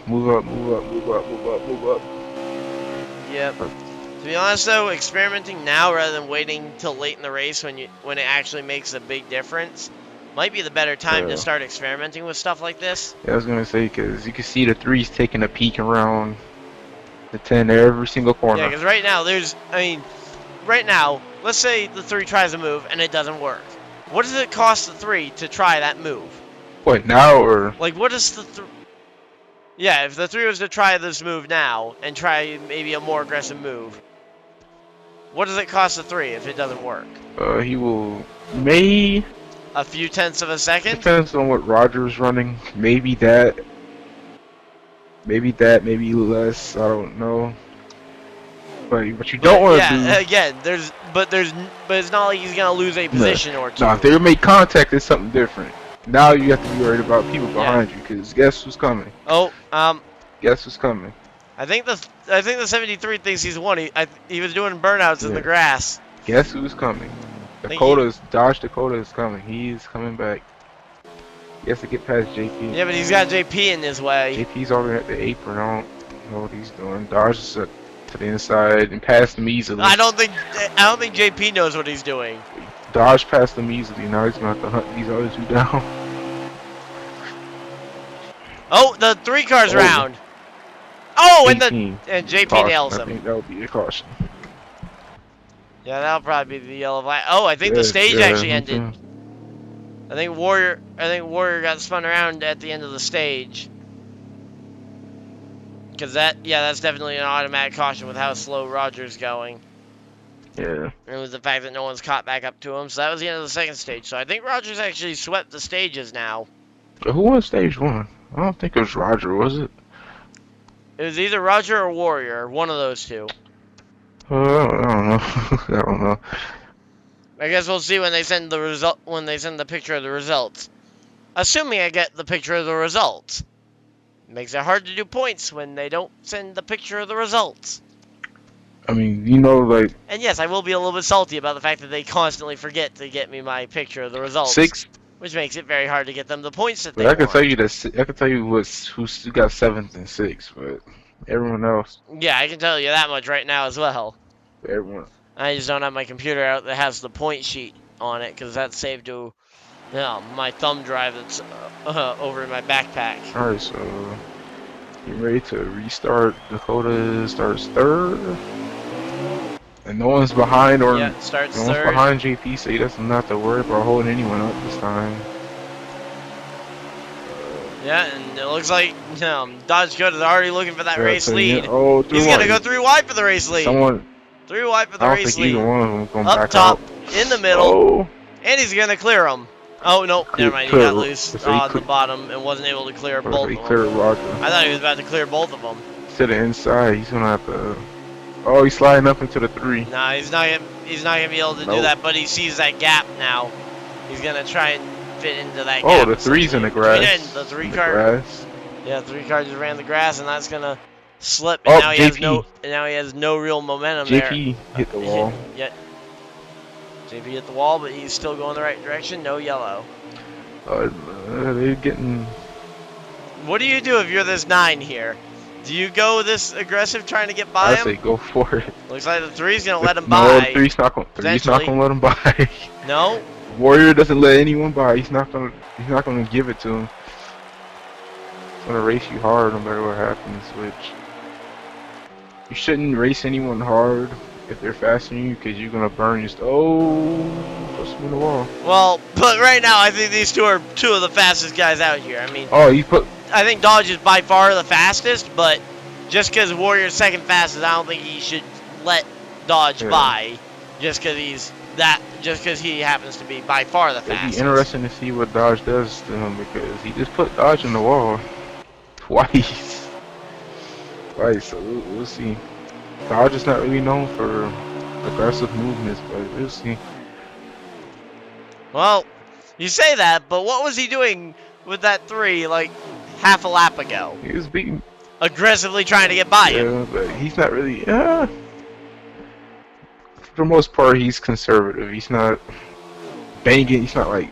Move up, move up, move up, move up, move up. Yep. To be honest though, experimenting now rather than waiting till late in the race when it actually makes a big difference might be the better time to start experimenting with stuff like this. Yeah, I was gonna say, because you can see the 3's taking a peek around the 10 every single corner. Yeah, because right now right now, let's say the 3 tries a move and it doesn't work. What does it cost the 3 to try that move? What, now or? Like, what is the Yeah, if the 3 was to try this move now and try maybe a more aggressive move, what does it cost the 3 if it doesn't work? He will a few tenths of a second? Depends on what Roger's running. Maybe that. Maybe less. I don't know. But what you don't want to do. Yeah, again, but it's not like he's gonna lose a position or 2. No, if they make contact, it's something different. Now you have to be worried about people behind you, because guess who's coming? Oh, Guess who's coming? I think the 73 thinks he's won. He was doing burnouts in the grass. Guess who's coming? Dodge Dakota is coming. He's coming back. He has to get past JP. Yeah, but he's got JP in his way. JP's already at the apron. I don't know what he's doing. Dodge is to the inside and passed him easily. I don't think JP knows what he's doing. Dodge passed him easily. Now he's gonna have to hunt these other 2 down. Oh, the 3 cars round. Oh, and JP caution. nails him. I think that would be a caution. Yeah, that'll probably be the yellow flag. Oh, I think the stage actually ended. I think Warrior got spun around at the end of the stage. Because that's definitely an automatic caution with how slow Roger's going. Yeah. And it was the fact that no one's caught back up to him. So that was the end of the second stage. So I think Roger's actually swept the stages now. Who won stage 1? I don't think it was Roger, was it? It was either Roger or Warrior, one of those two. I don't know. I don't know. I guess we'll see when they send the picture of the results. Assuming I get the picture of the results. Makes it hard to do points when they don't send the picture of the results. I mean, you know, like And yes, I will be a little bit salty about the fact that they constantly forget to get me my picture of the results. 6. Which makes it very hard to get them the points that they But I can want. tell you that I can tell you who's got 7th and 6th, but everyone else, Yeah, I can tell you that much right now as well. everyone. I just don't have my computer out that has the point sheet on it because that's saved to my thumb drive that's over in my backpack. All right, so you ready to restart? Dakota starts 3rd, and no one's behind or Yeah, starts no one's 3rd. behind JP, so he doesn't have to worry about holding anyone up this time. Yeah, and it looks like Dodge Dakota's already looking for that Yeah, race so lead. oh, He's gonna go 3 wide for the race lead. Someone, 3 wide for the I don't race think either lead. one of them going Up back top, out. in the middle, Oh, and he's gonna clear him. Oh no, never mind. He Clear- got loose so he on the clear- bottom and wasn't able to clear both he of them. cleared Roger. I thought he was about to clear both of them. To the inside, he's gonna have to. Oh, he's sliding up into the 3. Nah, he's not gonna be able to do Nope. that. But he sees that gap now. He's gonna try and fit into that Oh, gap. the 3's in the essentially. grass. Between the 3 In the car. grass. Yeah, 3 cars just ran the grass, and that's gonna slip. And Oh, now he has JP. no real momentum JP hit the there. wall. Yeah. JP hit the wall, but he's still going the right direction. No yellow. They're getting. What do you do if you're this 9 here? Do you go this aggressive trying to get by I say him? go for it. Looks like the 3's gonna let him No, by. the 3's not gonna. 3's not Potentially. gonna let him by. No. Warrior doesn't let anyone by. He's not gonna. He's not gonna give it to him. He's gonna race you hard no matter what happens. Which you shouldn't race anyone hard if they're faster than you, because you're gonna burn your. Push him in the wall. Well, but right now I think these two are 2 of the fastest guys out here. I mean, Oh, he put. I think Dodge is by far the fastest, but just because Warrior's second fastest, I don't think he should let Dodge Yeah. by just because he happens to be by far the It'd be fastest. interesting to see what Dodge does to him, because he just put Dodge in the wall twice. So we'll see. Dodge is not really known for aggressive movements, but we'll see. Well, you say that, but what was he doing with that 3 like half a lap ago? He was beating. Aggressively trying to get by him. Yeah, but he's not really. For the most part, he's conservative. He's not banging. He's not like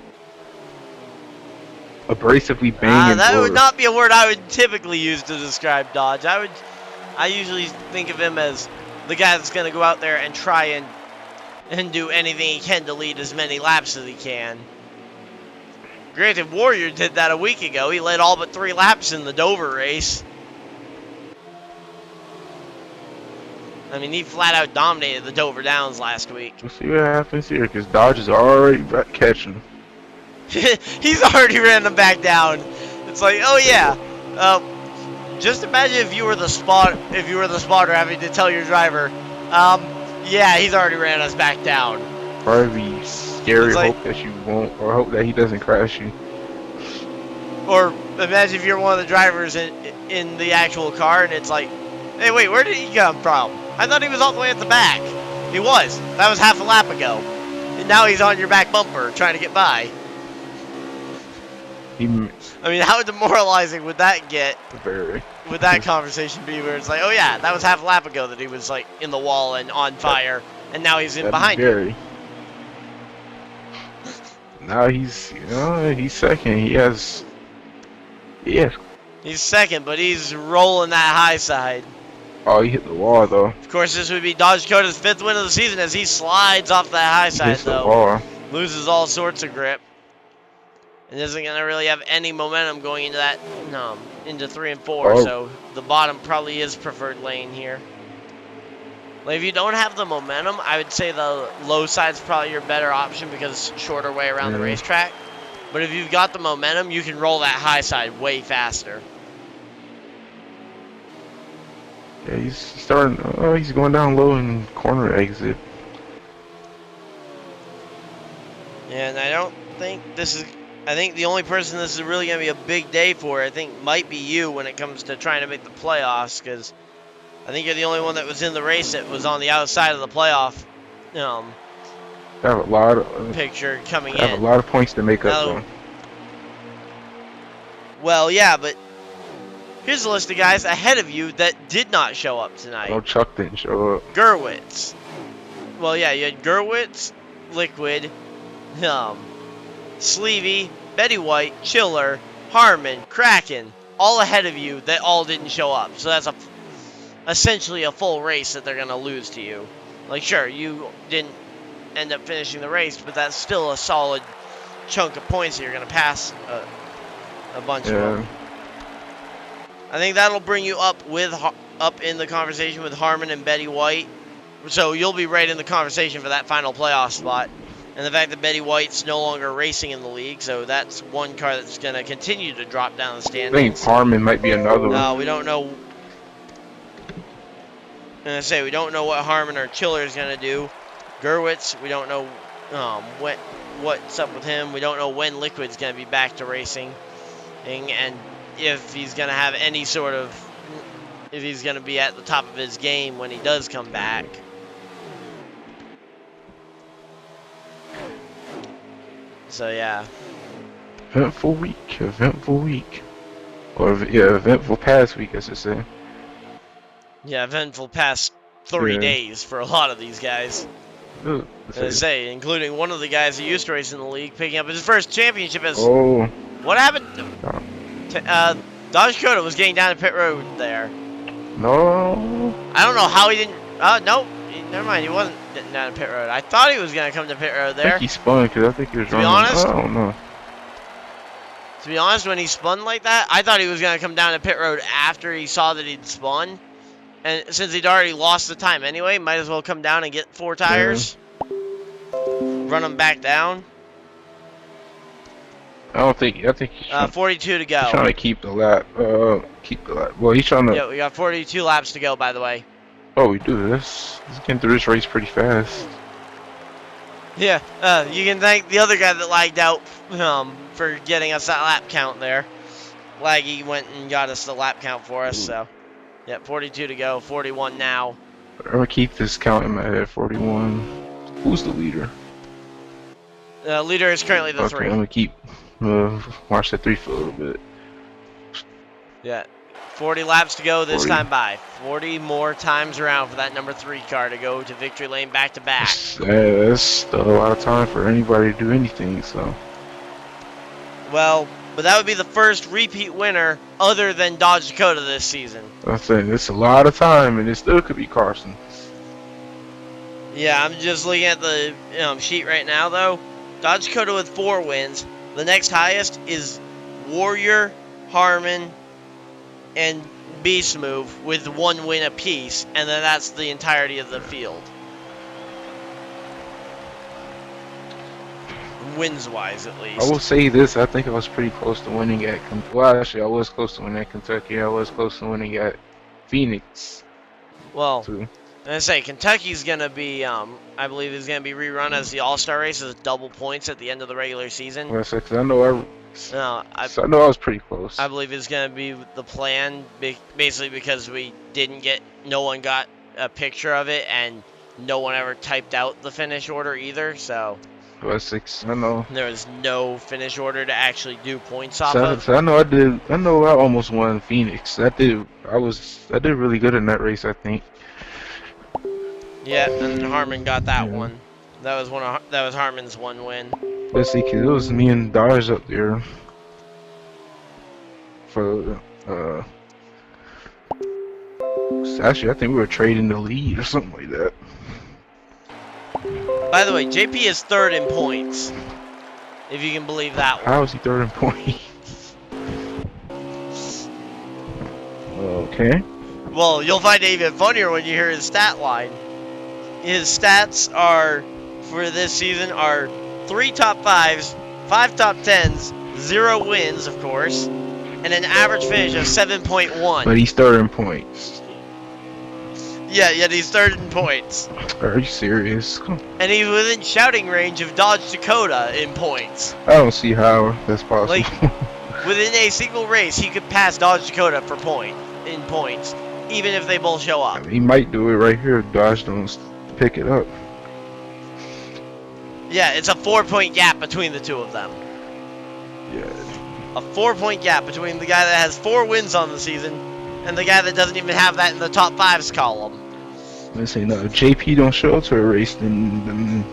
abrasively banging. That or, would not be a word I would typically use to describe Dodge. I usually think of him as the guy that's going to go out there and try and do anything he can to lead as many laps as he can. Granted, Warrior did that a week ago. He led all but 3 laps in the Dover race. I mean, he flat out dominated the Dover Downs last week. We'll see what happens here, because Dodge is already catching. He's already ran them back down. It's like, oh yeah. Just imagine if you were the spotter having to tell your driver, yeah, he's already ran us back down. Probably be scary. It's like- Hope that you won't, or hope that he doesn't crash you. Or imagine if you're one of the drivers in the actual car and it's like, hey, wait, where did he come from? I thought he was all the way at the back. He was. That was half a lap ago. And now he's on your back bumper trying to get by. He I mean, how demoralizing would that get? very. Would that conversation be where it's like, oh yeah, that was half a lap ago that he was like in the wall and on fire, and now he's in That'd be behind you. very. Now he's second. Yes. He's second, but he's rolling that high side. Oh, he hit the wall though. Of course, this would be Dodge Dakota's 5th win of the season as he slides off that high He side hits the though. wall. Loses all sorts of grip. And isn't going to really have any momentum going into that, into 3 and 4. Oh. So the bottom probably is preferred lane here. Like if you don't have the momentum, I would say the low side's probably your better option because it's a shorter way around the racetrack. But if you've got the momentum, you can roll that high side way faster. Yeah, he's starting. Oh, he's going down low in corner exit. And I don't think this is. I think the only person this is really going to be a big day for, I think, might be you when it comes to trying to make the playoffs, because I think you're the only one that was in the race that was on the outside of the playoff I have a lot of. picture coming I have in. a lot of points to make up Now, though. well, yeah, but here's a list of guys ahead of you that did not show up tonight. Oh, Chuck didn't show up. Gerwitz. Well, yeah, you had Gerwitz, Liquid, Sleevey, Betty White, Chiller, Harmon, Kraken, all ahead of you that all didn't show up. So that's essentially a full race that they're going to lose to you. Like, sure, you didn't end up finishing the race, but that's still a solid chunk of points that you're going to pass a bunch of them. I think that'll bring you up in the conversation with Harmon and Betty White. So you'll be right in the conversation for that final playoff spot. And the fact that Betty White's no longer racing in the league, so that's one car that's going to continue to drop down the I think standings. Harmon might be another one. We don't know. We don't know what Harmon or Chiller is going to do. Gerwitz, we don't know what's up with him. We don't know when Liquid's going to be back to racing. And if he's going to have any sort of, if he's going to be at the top of his game when he does come back. So yeah. Eventful week. Or yeah, eventful past week, I should say. Yeah, eventful past 3 Yeah. days for a lot of these guys. Including one of the guys who used to race in the league, picking up his first championship as. Oh. What happened? Dodge Dakota was getting down to pit road there. No. I don't know how he didn't. Nope. Never mind. He wasn't getting down to pit road. I thought he was gonna come to pit road I there. think he spun because I think he was To be running. honest? I don't know. To be honest, when he spun like that, I thought he was gonna come down to pit road after he saw that he'd spun. And since he'd already lost the time anyway, might as well come down and get 4 tires. Run them back down. I think he's 42 to go. trying to keep the lap. Well, he's trying to. Yeah, we got 42 laps to go, by the way. Oh, we do this. He's getting through this race pretty fast. Yeah, you can thank the other guy that lagged out for getting us that lap count there. Laggy went and got us the lap count for us, so. Yeah, 42 to go, 41 now. I'm gonna keep this count in my head. 41. Who's the leader? Leader is currently the 3. I'm gonna keep watch that 3 for a little bit. Yeah, 40 laps to go this 40. time by. 40 more times around for that number 3 car to go to victory lane back to back. That's still a lot of time for anybody to do anything. So. Well, but that would be the first repeat winner other than Dodge Dakota this season. I'm saying it's a lot of time, and it still could be Carson. Yeah, I'm just looking at the sheet right now, though. Dodge Dakota with 4 wins. The next highest is Warrior, Harmon, and Beast Move with 1 win apiece, and then that's the entirety of the field. Wins-wise, at least. I will say this: I think I was pretty close to winning at. Well, actually, I was close to winning at Kentucky. I was close to winning at Phoenix. Well, Too. I say Kentucky's gonna be, I believe, is gonna be rerun as the All-Star race as double points at the end of the regular season. Well, because I know I I was pretty close. I believe it's gonna be the plan, basically because no one got a picture of it, and no one ever typed out the finish order either. So Well, 6. I know. there was no finish order to actually do points off So, of. so I know I did. I know I almost won Phoenix. I did really good in that race. I think. Yeah, and Harmon got that Yeah. one. That was Harmon's 1 win. Let's see, 'cause it was me and Dyer's up there for actually, I think we were trading the lead or something like that. By the way, JP is 3rd in points, if you can believe that one. How is he 3rd in points? Okay. Well, you'll find it even funnier when you hear his stat line. His stats are, for this season, are 3 top 5s, 5 top 10s, 0 wins, of course, and an average finish of 7.1. But he's 3rd in points. Yeah, yet he's third in points. Are you serious? Come on. And he's within shouting range of Dodge Dakota in points. I don't see how that's possible. Like, within a single race, he could pass Dodge Dakota for points, even if they both show I up. mean, he might do it right here if Dodge don't pick it up. Yeah, it's a 4-point gap between the two of them. Yeah. A 4-point gap between the guy that has 4 wins on the season and the guy that doesn't even have that in the top 5's column. Let's say no. If JP don't show up to a race, then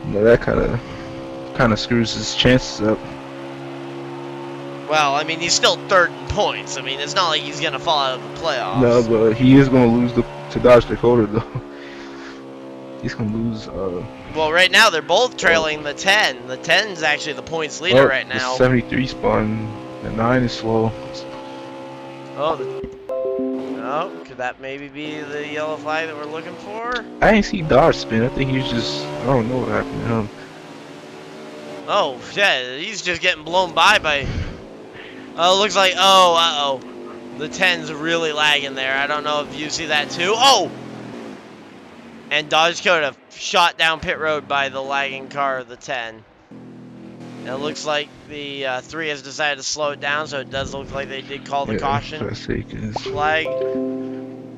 you know, that kind of screws his chances up. Well, I mean, he's still third in points. I mean, it's not like he's gonna fall out of the playoffs. No, but he is gonna lose to Dodge Dakota though. He's gonna lose. Well, right now they're both trailing the 10. The 10's actually the points leader right now. The 73 spun. The 9 is slow. Oh, could that maybe be the yellow flag that we're looking for? I didn't see Dodge spin. I think he's just. I don't know what happened to him. Oh, yeah, he's just getting blown by. Oh, looks like. Oh, the 10's really lagging there. I don't know if you see that too. Oh! And Dodge Dakota shot down pit road by the lagging car of the 10. And it looks like the 3 has decided to slow it down, so it does look like they did call the caution flag.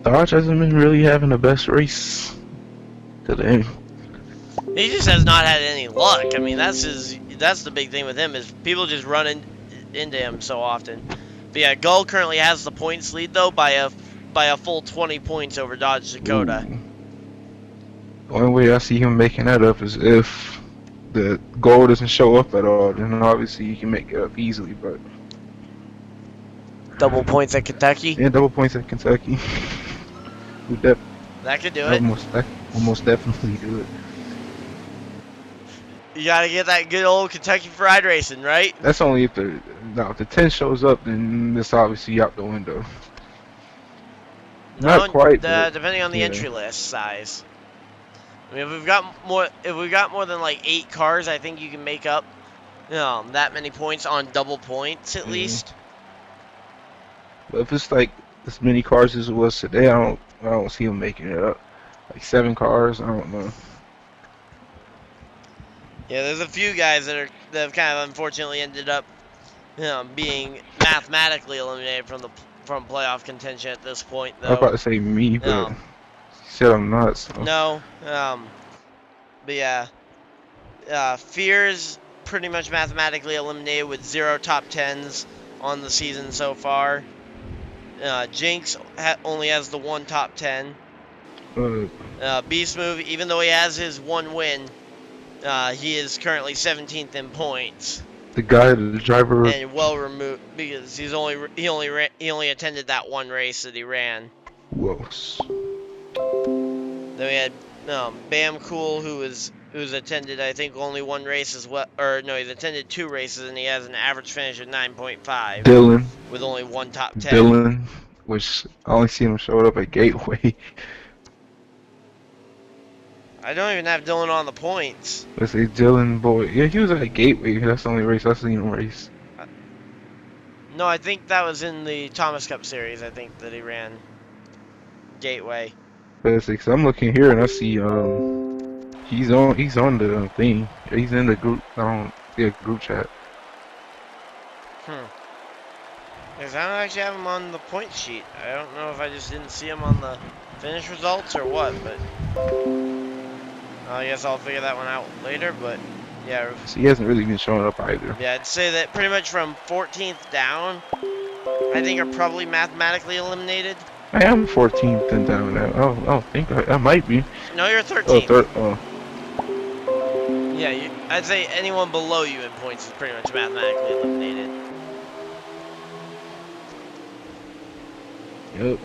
Dodge hasn't been really having the best race today. He just has not had any luck. I mean, that's the big thing with him is people just run into him so often. But yeah, Gull currently has the points lead though by a full 20 points over Dodge Dakota. Ooh. The only way I see him making that up is if the goal doesn't show up at all. Then obviously you can make it up easily. But Double points at Kentucky. yeah, double points at Kentucky. That could do it. Almost definitely do it. You gotta get that good old Kentucky Fried Racing, right? That's only if the 10 shows up, then it's obviously out the window. No, Not quite. But, depending on the yeah. entry list size. I mean, if we've got more than like 8 cars, I think you can make up, that many points on double points at least. But if it's like as many cars as it was today, I don't see him making it up. Like 7 cars, I don't know. Yeah, there's a few guys that have kind of unfortunately ended up, being mathematically eliminated from playoff contention at this point. Though. I was about to say me, but you said I'm not. So. No, but yeah, Fear's pretty much mathematically eliminated with 0 top 10s on the season so far. Jinx only has the 1 top 10. Beast Move, even though he has his 1 win, he is currently 17th in points. The driver, and well removed because he only attended that 1 race that he ran. Whoa. Then we had Bam Cool, who's attended I think only 1 race as well, or no, he's attended 2 races and he has an average finish of 9.5. Dylan with only 1 top 10. Dylan, which I only see him show up at Gateway. I don't even have Dylan on the points. Let's say Dylan boy. Yeah, he was at Gateway. That's the only race I've seen him race. No, I think that was in the Thomas Cup Series. I think that he ran Gateway. But it's like, 'cause I'm looking here and I see he's on the thing. He's in the group group chat. Because I don't actually have him on the point sheet. I don't know if I just didn't see him on the finish results or what, but I guess I'll figure that one out later. But yeah, So he hasn't really been showing up either. yeah, I'd say that pretty much from 14th down, I think are probably mathematically eliminated. I am 14th and down now. I think I might be. No, you're 13th. Oh. Yeah, I'd say anyone below you in points is pretty much mathematically eliminated. Yep.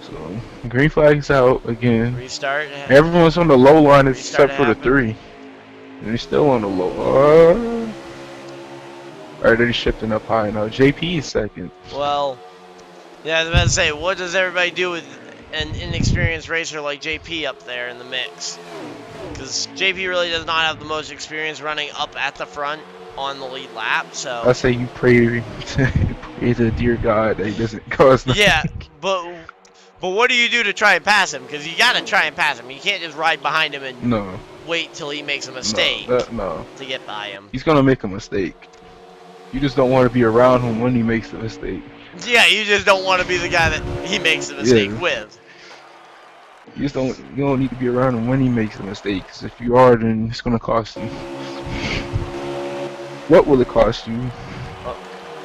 So green flag's out again. Restart. Everyone's on the low line except for the happened. 3. And they're still on the low. Alright, they're shifting up high now. JP is 2nd. Well, yeah, I was about to say, what does everybody do with an inexperienced racer like JP up there in the mix? Because JP really does not have the most experience running up at the front on the lead lap, so... I say you pray to dear God that he doesn't cause nothing. Yeah, but But what do you do to try and pass him? Because you got to try and pass him. You can't just ride behind him and No. wait till he makes a mistake No. to get by him. He's gonna make a mistake. You just don't want to be around him when he makes the mistake. Yeah, you just don't want to be the guy that he makes the mistake with. You don't need to be around him when he makes the mistake. 'Cause if you are, then it's gonna cost you. What will it cost you?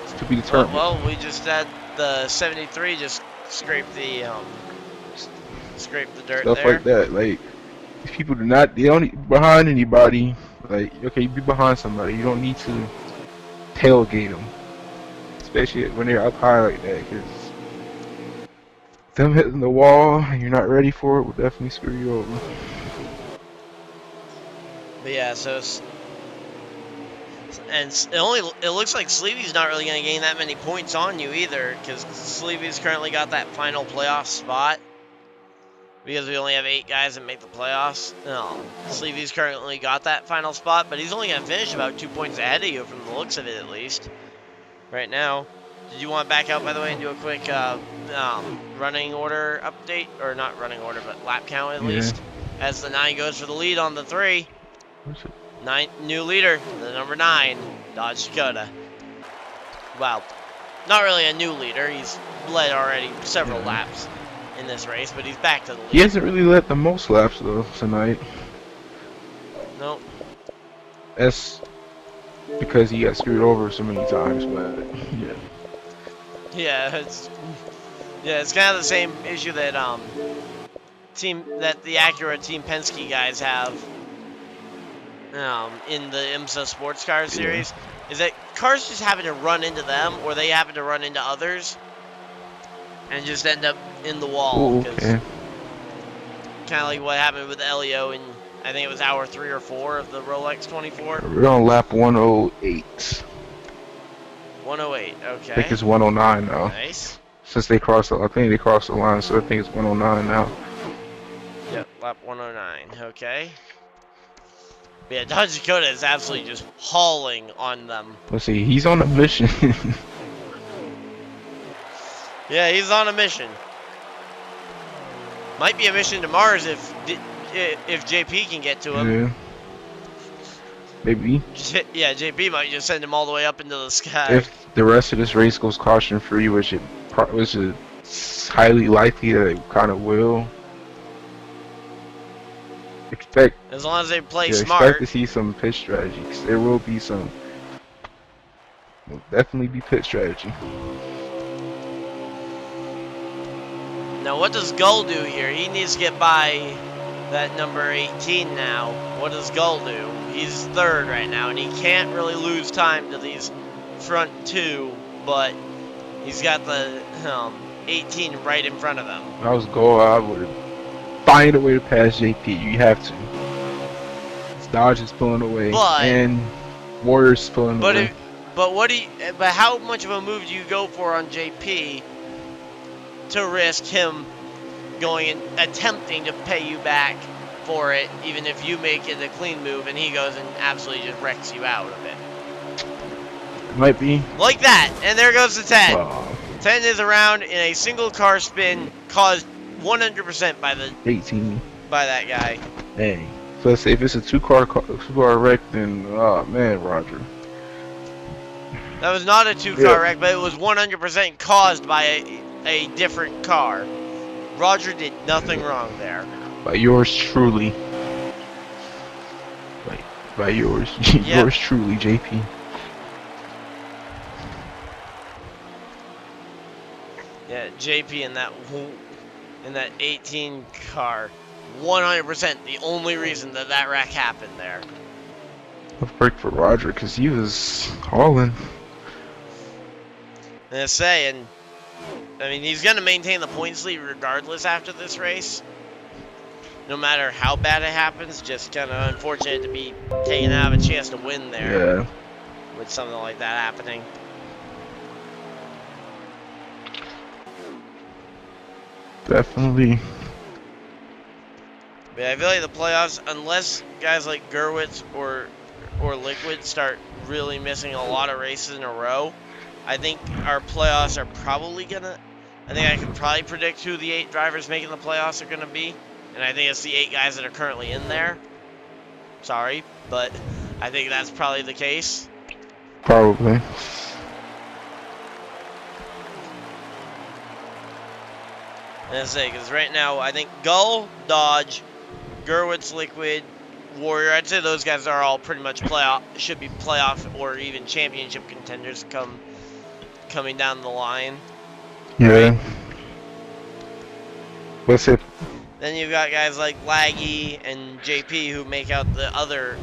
It's to be determined. Well, we just had the 73 just scrape the dirt Stuff there. like that. Like, these people they don't need behind anybody. Like, okay, you be behind somebody. You don't need to tailgate them, especially when they're up high like that. Because them hitting the wall and you're not ready for it will definitely screw you over. But yeah, so it looks like Sleevy's not really going to gain that many points on you either, because Sleevy's currently got that final playoff spot. Because we only have 8 guys that make the playoffs. No, Sleevy's currently got that final spot, but he's only going to finish about 2 points ahead of you from the looks of it, at least. Right now. Did you want to back out, by the way, and do a quick running order update? Or not running order, but lap count at least. As the 9 goes for the lead on the 3. 9, new leader, the number 9, Dodge Dakota. Well, not really a new leader. He's led already several laps in this race, but he's back to the lead. He hasn't really led the most laps though tonight. Nope. That's because he got screwed over so many times, but Yeah, it's kind of the same issue that the Acura Team Penske guys have in the IMSA Sports Car Series, is that cars just happen to run into them, or they happen to run into others, and just end up in the wall. Oh, okay. Kind of like what happened with Elio in, I think it was hour 3 or 4 of the Rolex 24. We're on lap 108. 108, okay. I think it's 109 now. Nice. Since I think they crossed the line, so I think it's 109 now. Yep, lap 109, okay. But yeah, Dodge Dakota is absolutely just hauling on them. Let's see, he's on a mission. Yeah, he's on a mission. Might be a mission to Mars if JP can get to him. Yeah. Maybe. Yeah, JP might just send him all the way up into the sky. If the rest of this race goes caution free, which is highly likely that it kind of will. As long as they play Expect smart. to see some pit strategy. 'Cause there will be some. There'll definitely be pit strategy. Now, what does Gull do here? He needs to get by that number 18 now. What does Gull do? He's 3rd right now, and he can't really lose time to these front 2, but he's got the 18 right in front of him. If I was Goal, I would find a way to pass JP. You have to. Dodge is pulling away, and Warriors pulling away. But how much of a move do you go for on JP to risk him going and attempting to pay you back for it, even if you make it a clean move and he goes and absolutely just wrecks you out of it? Might be. Like that, and there goes the 10. Wow. 10 is around in a single car spin, caused 100% by the 18. by that guy. Hey. So let's say if it's a two-car wreck, then oh man, Roger. That was not a 2-car wreck, but it was 100% caused by a different car. Roger did nothing wrong there. By yours truly. By yours. Yours truly, JP. Yeah, JP in that 18 car. 100% the only reason that wreck happened there. A break for Roger, because he was hauling. And I say, and I mean, he's going to maintain the points lead regardless after this race. No matter how bad it happens, just kind of unfortunate to be taken out of a chance to win there. Yeah. With something like that happening. Definitely. But I feel like the playoffs, unless guys like Gerwitz or Liquid start really missing a lot of races in a row, I think our playoffs are probably gonna I think I can probably predict who the 8 drivers making the playoffs are going to be. And I think it's the 8 guys that are currently in there. Sorry, but I think that's probably the case. Probably. And I say, because right now, I think Gull, Dodge, Gerwitz, Liquid, Warrior, I'd say those guys are all pretty much should be playoff or even championship contenders coming down the line. Yeah. Right? What's it? Then you've got guys like Laggy and JP who make out the other,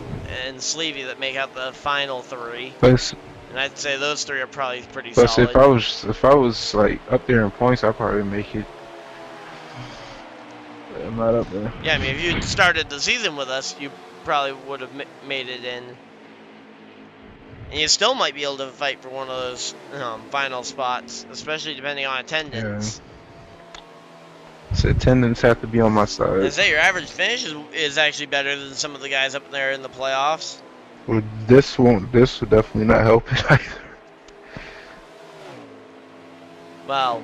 and Sleevey that make out the final 3. Plus, And I'd say those 3 are probably pretty plus solid. if I was like up there in points, I'd probably make it. I'm not up there. Yeah, I mean, if you started the season with us, you probably would have made it in. And you still might be able to fight for one of those final spots, especially depending on attendance. Yeah. So attendance have to be on my side. I'd say your average finish is actually better than some of the guys up there in the playoffs. Well, this will definitely not help it either. Well,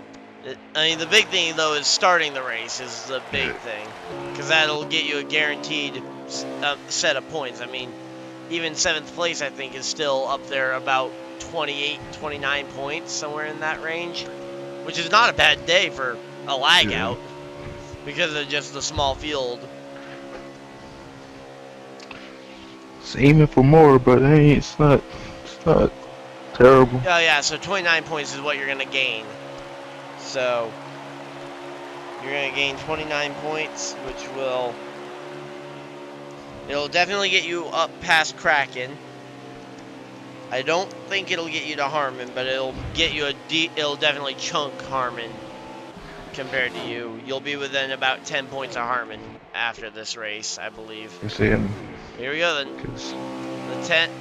I mean, the big thing, though, is starting the race is the big thing. Because that'll get you a guaranteed set of points. I mean, even 7th place, I think, is still up there about 28, 29 points, somewhere in that range. Which is not a bad day for a lag out. Because of just the small field. It's aiming for more, but hey, it's not terrible. Oh, yeah, so 29 points is what you're going to gain. So, you're going to gain 29 points, which it'll definitely get you up past Kraken. I don't think it'll get you to Harmon, but it'll get you it'll definitely chunk Harmon compared to you. You'll be within about 10 points of Harmon after this race, I believe. You're saying, Here we go then.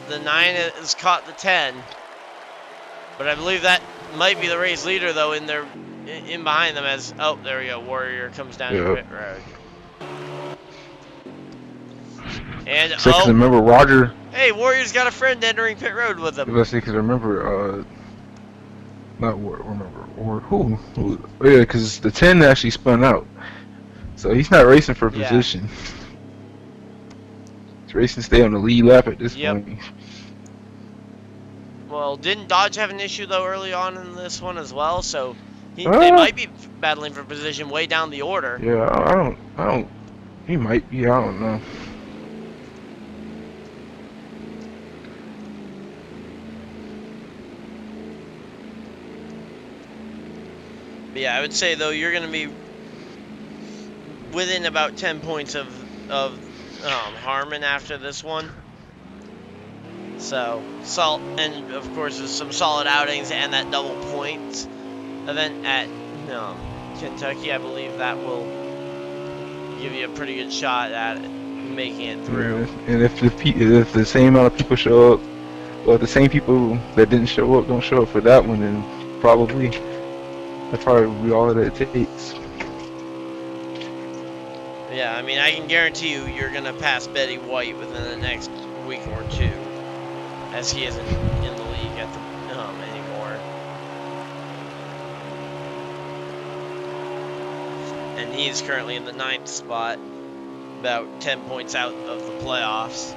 The 9 has caught the 10. But I believe that might be the race leader, though, in behind them as... Oh, there we go. Warrior comes down the pit road. And, remember Roger... Hey, Warrior's got a friend entering pit road with him. Let's see, because remember, not remember, or who? Oh, yeah, because the 10 actually spun out. So he's not racing for position. He's racing to stay on the lead lap at this point. Well, didn't Dodge have an issue, though, early on in this one as well? So they might be battling for position way down the order. Yeah, I don't, he might be, I don't know. But yeah, I would say, though, you're going to be within about 10 points of Harmon after this one. So, and of course, there's some solid outings and that double points event at Kentucky. I believe that will give you a pretty good shot at making it through. And if the same amount of people show up, well, the same people that didn't show up don't show up for that one, then probably that's probably all that it takes. Yeah, I mean, I can guarantee you're gonna pass Betty White within the next week or 2. As he isn't in the league at the anymore. And he's currently in the 9th spot, about 10 points out of the playoffs.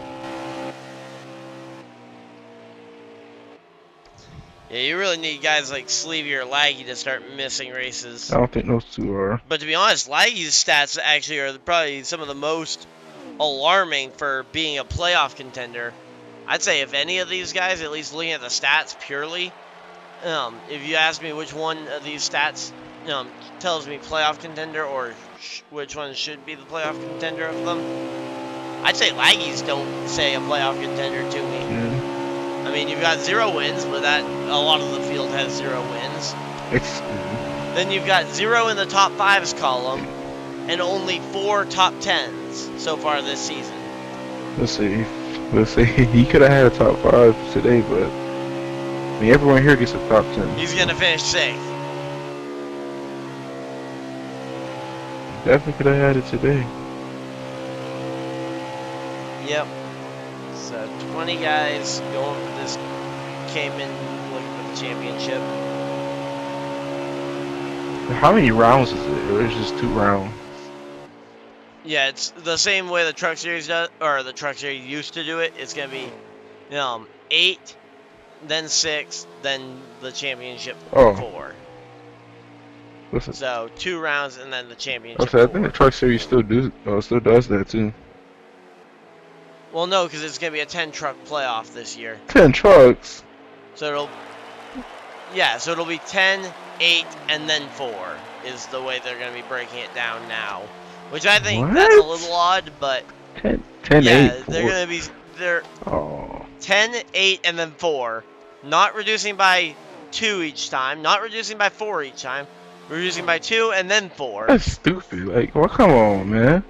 Yeah, you really need guys like Sleevey or Laggy to start missing races. I don't think those two are. But to be honest, Laggy's stats actually are probably some of the most alarming for being a playoff contender. I'd say if any of these guys, at least looking at the stats purely, if you ask me which one of these stats tells me playoff contender or which one should be the playoff contender of them, I'd say Laggies don't say a playoff contender to me. Yeah. I mean, you've got 0 wins, but a lot of the field has 0 wins. Then you've got 0 in the top 5s column and only 4 top 10s so far this season. Let's see. He could have had a top 5 today, but I mean, everyone here gets a top 10. He's gonna finish 6th. Definitely could have had it today. Yep. So 20 guys going for this Cayman looking for the championship. How many rounds is it? Or it's just 2 rounds? Yeah, it's the same way the Truck Series does, or the Truck Series used to do it. It's gonna be 8, then 6, then the championship Oh, 4. listen. So 2 rounds and then the I championship said I think 4. the Truck Series still does that too. Well, no, because it's gonna be a 10 truck playoff this year. 10 trucks. So it'll be 10, 8, and then 4 is the way they're gonna be breaking it down now. Which I think that's a What? little odd, but 10, yeah, 8, they're 4. gonna be Oh, 10, 8, and then 4. Not reducing by 2 each time, not reducing by 4 each time, reducing by 2 and then 4. that's stupid. Like, well, come on, man.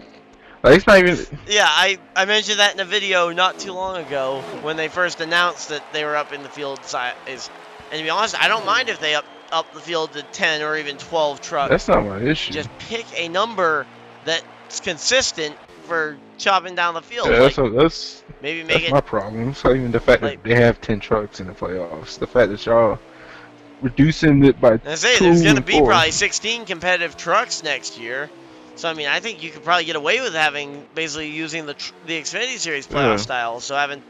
Like, it's not even. Yeah, I mentioned that in a video not too long ago when they first announced that they were up in the field size. And to be honest, I don't mind if they up the field to 10 or even 12 trucks. That's not my issue. Just pick a number that's consistent for chopping down the field. Yeah, like, that's maybe make my it. problem. It's not even the fact like- that they have 10 trucks in the playoffs. The fact that y'all reducing it by I say 2 there's going to and be 4. probably 16 competitive trucks next year. So I mean, I think you could probably get away with having basically using the Xfinity Series playoff style. So having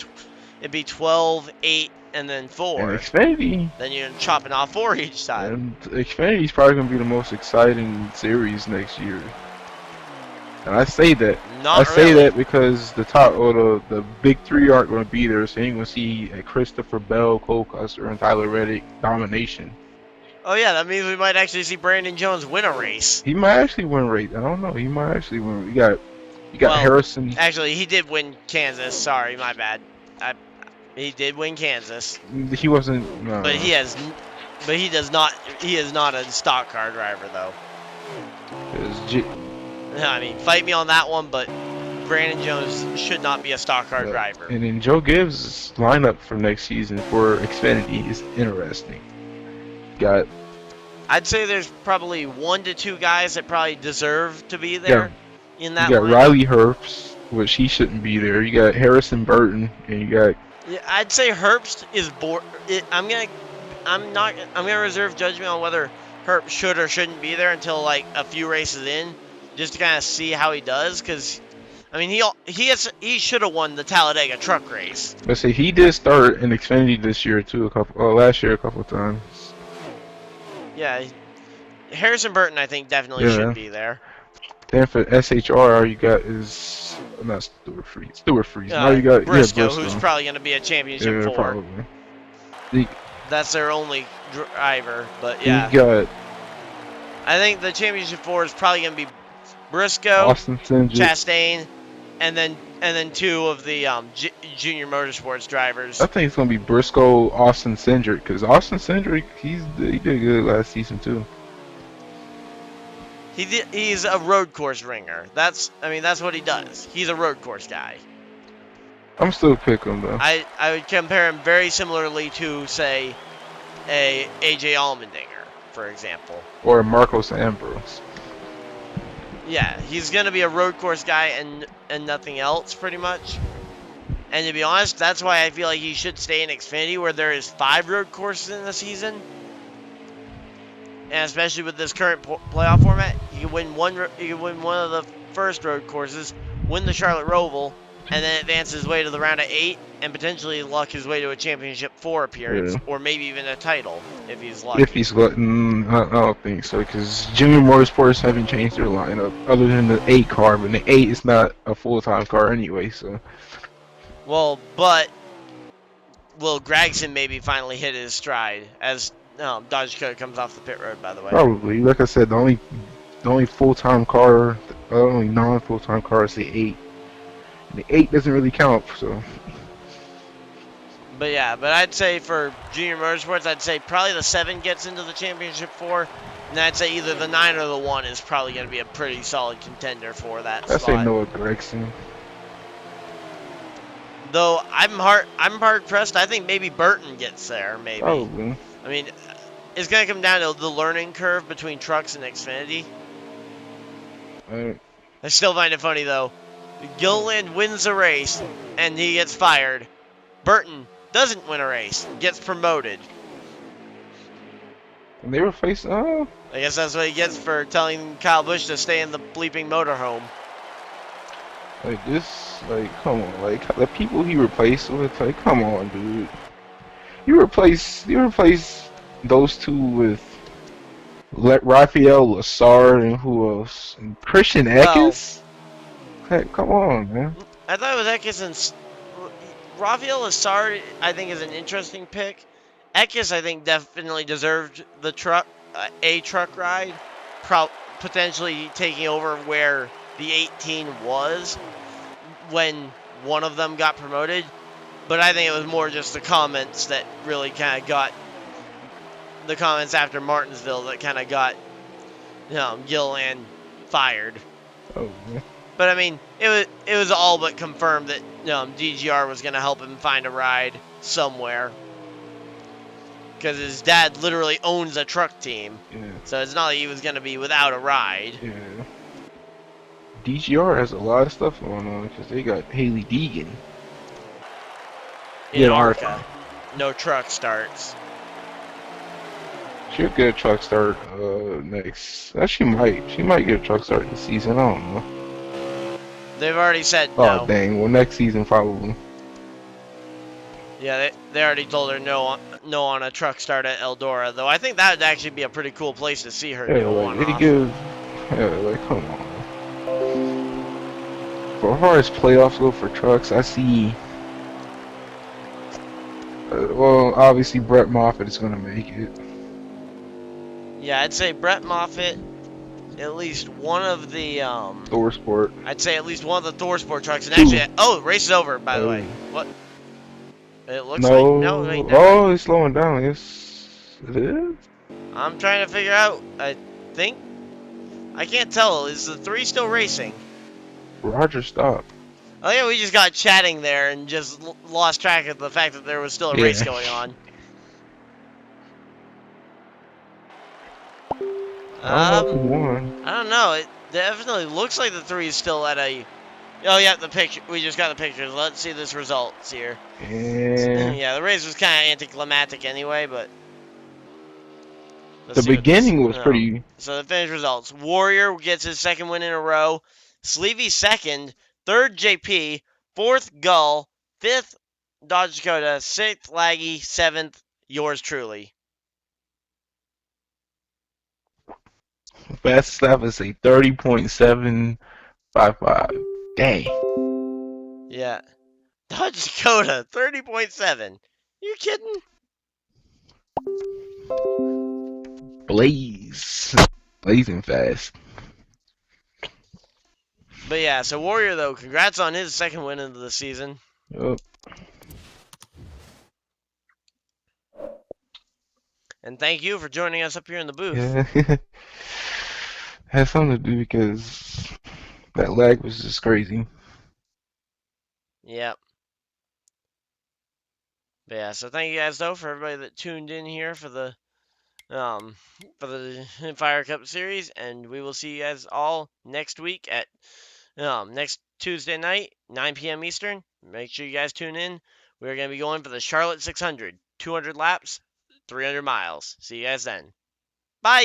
it'd be 12, 8, and then 4. And Xfinity. Then you're chopping off 4 each time. And Xfinity's probably gonna be the most exciting series next year. And I say that. Not say really. that because the big 3 aren't gonna be there, so you ain't gonna see a Christopher Bell, Cole Custer, and Tyler Reddick domination. Oh yeah, that means we might actually see Brandon Jones win a race. He might actually win race. I don't know. He might actually win. You got Well, Harrison. Actually, he did win Kansas. Sorry, my bad. He did win Kansas, He wasn't. No. but he does not. He is not a stock car driver though. I mean, fight me on that one, but Brandon Jones should not be a stock car driver. And then Joe Gibbs' lineup for next season for Xfinity is interesting. Got I'd say there's probably 1 to 2 guys that probably deserve to be there in that you got lineup. Riley Herbst, which he shouldn't be there. You got Harrison Burton, and you got Yeah, I'd say Herbst is I'm gonna reserve judgment on whether Herbst should or shouldn't be there until like a few races in, just to kind of see how he does. Because I mean, he should have won the Talladega truck race. let's say he did start in Xfinity this year too. Last year a couple of times. Yeah, Harrison Burton I think definitely should be there. Then for SHR, you got is not Stewart Freeze. Now you got Briscoe, Briscoe, who's probably gonna be a championship 4. Probably. That's their only driver, but yeah. You got I think the championship 4 is probably gonna be Briscoe, Austin Cindric. Chastain, and then 2 of the junior motorsports drivers. I think it's gonna be Briscoe, Austin Cindric, because Austin Cindric, he did good last season too. He's a road course ringer. That's what he does. He's a road course guy. I'm still picking him though. I would compare him very similarly to, say, a AJ Allmendinger, for example. Or Marcos Ambrose. Yeah, he's gonna be a road course guy and nothing else, pretty much. And to be honest, that's why I feel like he should stay in Xfinity, where there is 5 road courses in the season. And especially with this current playoff format, you can win one of the first road courses, win the Charlotte Roval, and then advance his way to the round of 8, and potentially luck his way to a championship 4 appearance, or maybe even a title if he's lucky. If he's lucky, I don't think so, because Junior Motorsports haven't changed their lineup other than the 8 car, but the 8 is not a full-time car anyway. So. Well, but will Gragson maybe finally hit his stride as Dodge Dakota comes off the pit road? By the way, Probably. Like I said, the only full-time car, the only non-full-time car is the 8. The 8 doesn't really count, so. But yeah, I'd say for Junior Motorsports, I'd say probably the 7 gets into the championship 4, and I'd say either the 9 or the 1 is probably going to be a pretty solid contender for that I spot. say Noah Gregson. Though I'm hard pressed. I think maybe Burton gets there. Maybe. Probably. I mean, it's going to come down to the learning curve between trucks and Xfinity. I still find it funny though. Gilliland wins a race and he gets fired. Burton doesn't win a race, gets promoted. And they were facing. I guess that's what he gets for telling Kyle Busch to stay in the bleeping motorhome. Like this, like come on, like the people he replaced with, like come on, dude. You replace those two with Raphael Lassard and who else? And Christian Well, Eckes? Hey, come on, man. I thought it was Eckes and Rafael Lassard. I think is an interesting pick. Eckes, I think, definitely deserved the a truck ride, potentially taking over where the 18 was when one of them got promoted. But I think it was more just the comments that really kind of got the comments after Martinsville that kind of got Gilliland fired. Oh, man. But I mean, it was all but confirmed that DGR was going to help him find a ride somewhere. Because his dad literally owns a truck team. Yeah. So it's not like he was going to be without a ride. Yeah. DGR has a lot of stuff going on because they got Haley Deegan. In ARCA. No truck starts. She'll get a truck start next. She might get a truck start this season. I don't know. They've already said Oh no. dang! Well, next season probably. Yeah, they already told her no on a truck start at Eldora. Though I think that would actually be a pretty cool place to see her do one off. Come on. For as far as playoffs go for trucks, I see. Well, obviously Brett Moffitt is gonna make it. Yeah, I'd say Brett Moffitt, at least one of the Thor Sport. I'd say at least one of the Thor Sport trucks. And actually, race is over. By the way, what? It looks like no. Wait, It's slowing down. Yes, it is. I'm trying to figure out. I think I can't tell. Is the 3 still racing? Roger, stop. Oh yeah, we just got chatting there and just lost track of the fact that there was still a race going on. I don't know who won. I don't know. It definitely looks like the 3 is still at a. Oh yeah, the picture. We just got the pictures. Let's see this results here. Yeah, the race was kind of anticlimactic anyway, but the beginning was pretty. So the finish results: Warrior gets his 2nd win in a row. Sleevy 2nd, 3rd JP, 4th Gull, 5th Dodge Dakota, 6th Laggy, 7th yours truly. Best stuff is a 30.755. Dang. Yeah. Dodge Dakota, 30.7. You kidding? Blazing fast. But yeah, so Warrior, though, congrats on his 2nd win of the season. Yep. And thank you for joining us up here in the booth. Yeah. Has something to do because that lag was just crazy. Yep. But yeah, so thank you guys, though, for everybody that tuned in here for the Fire Cup series, and we will see you guys all next week at next Tuesday night, 9 p.m. Eastern. Make sure you guys tune in. We're going to be going for the Charlotte 600, 200 laps, 300 miles. See you guys then. Bye!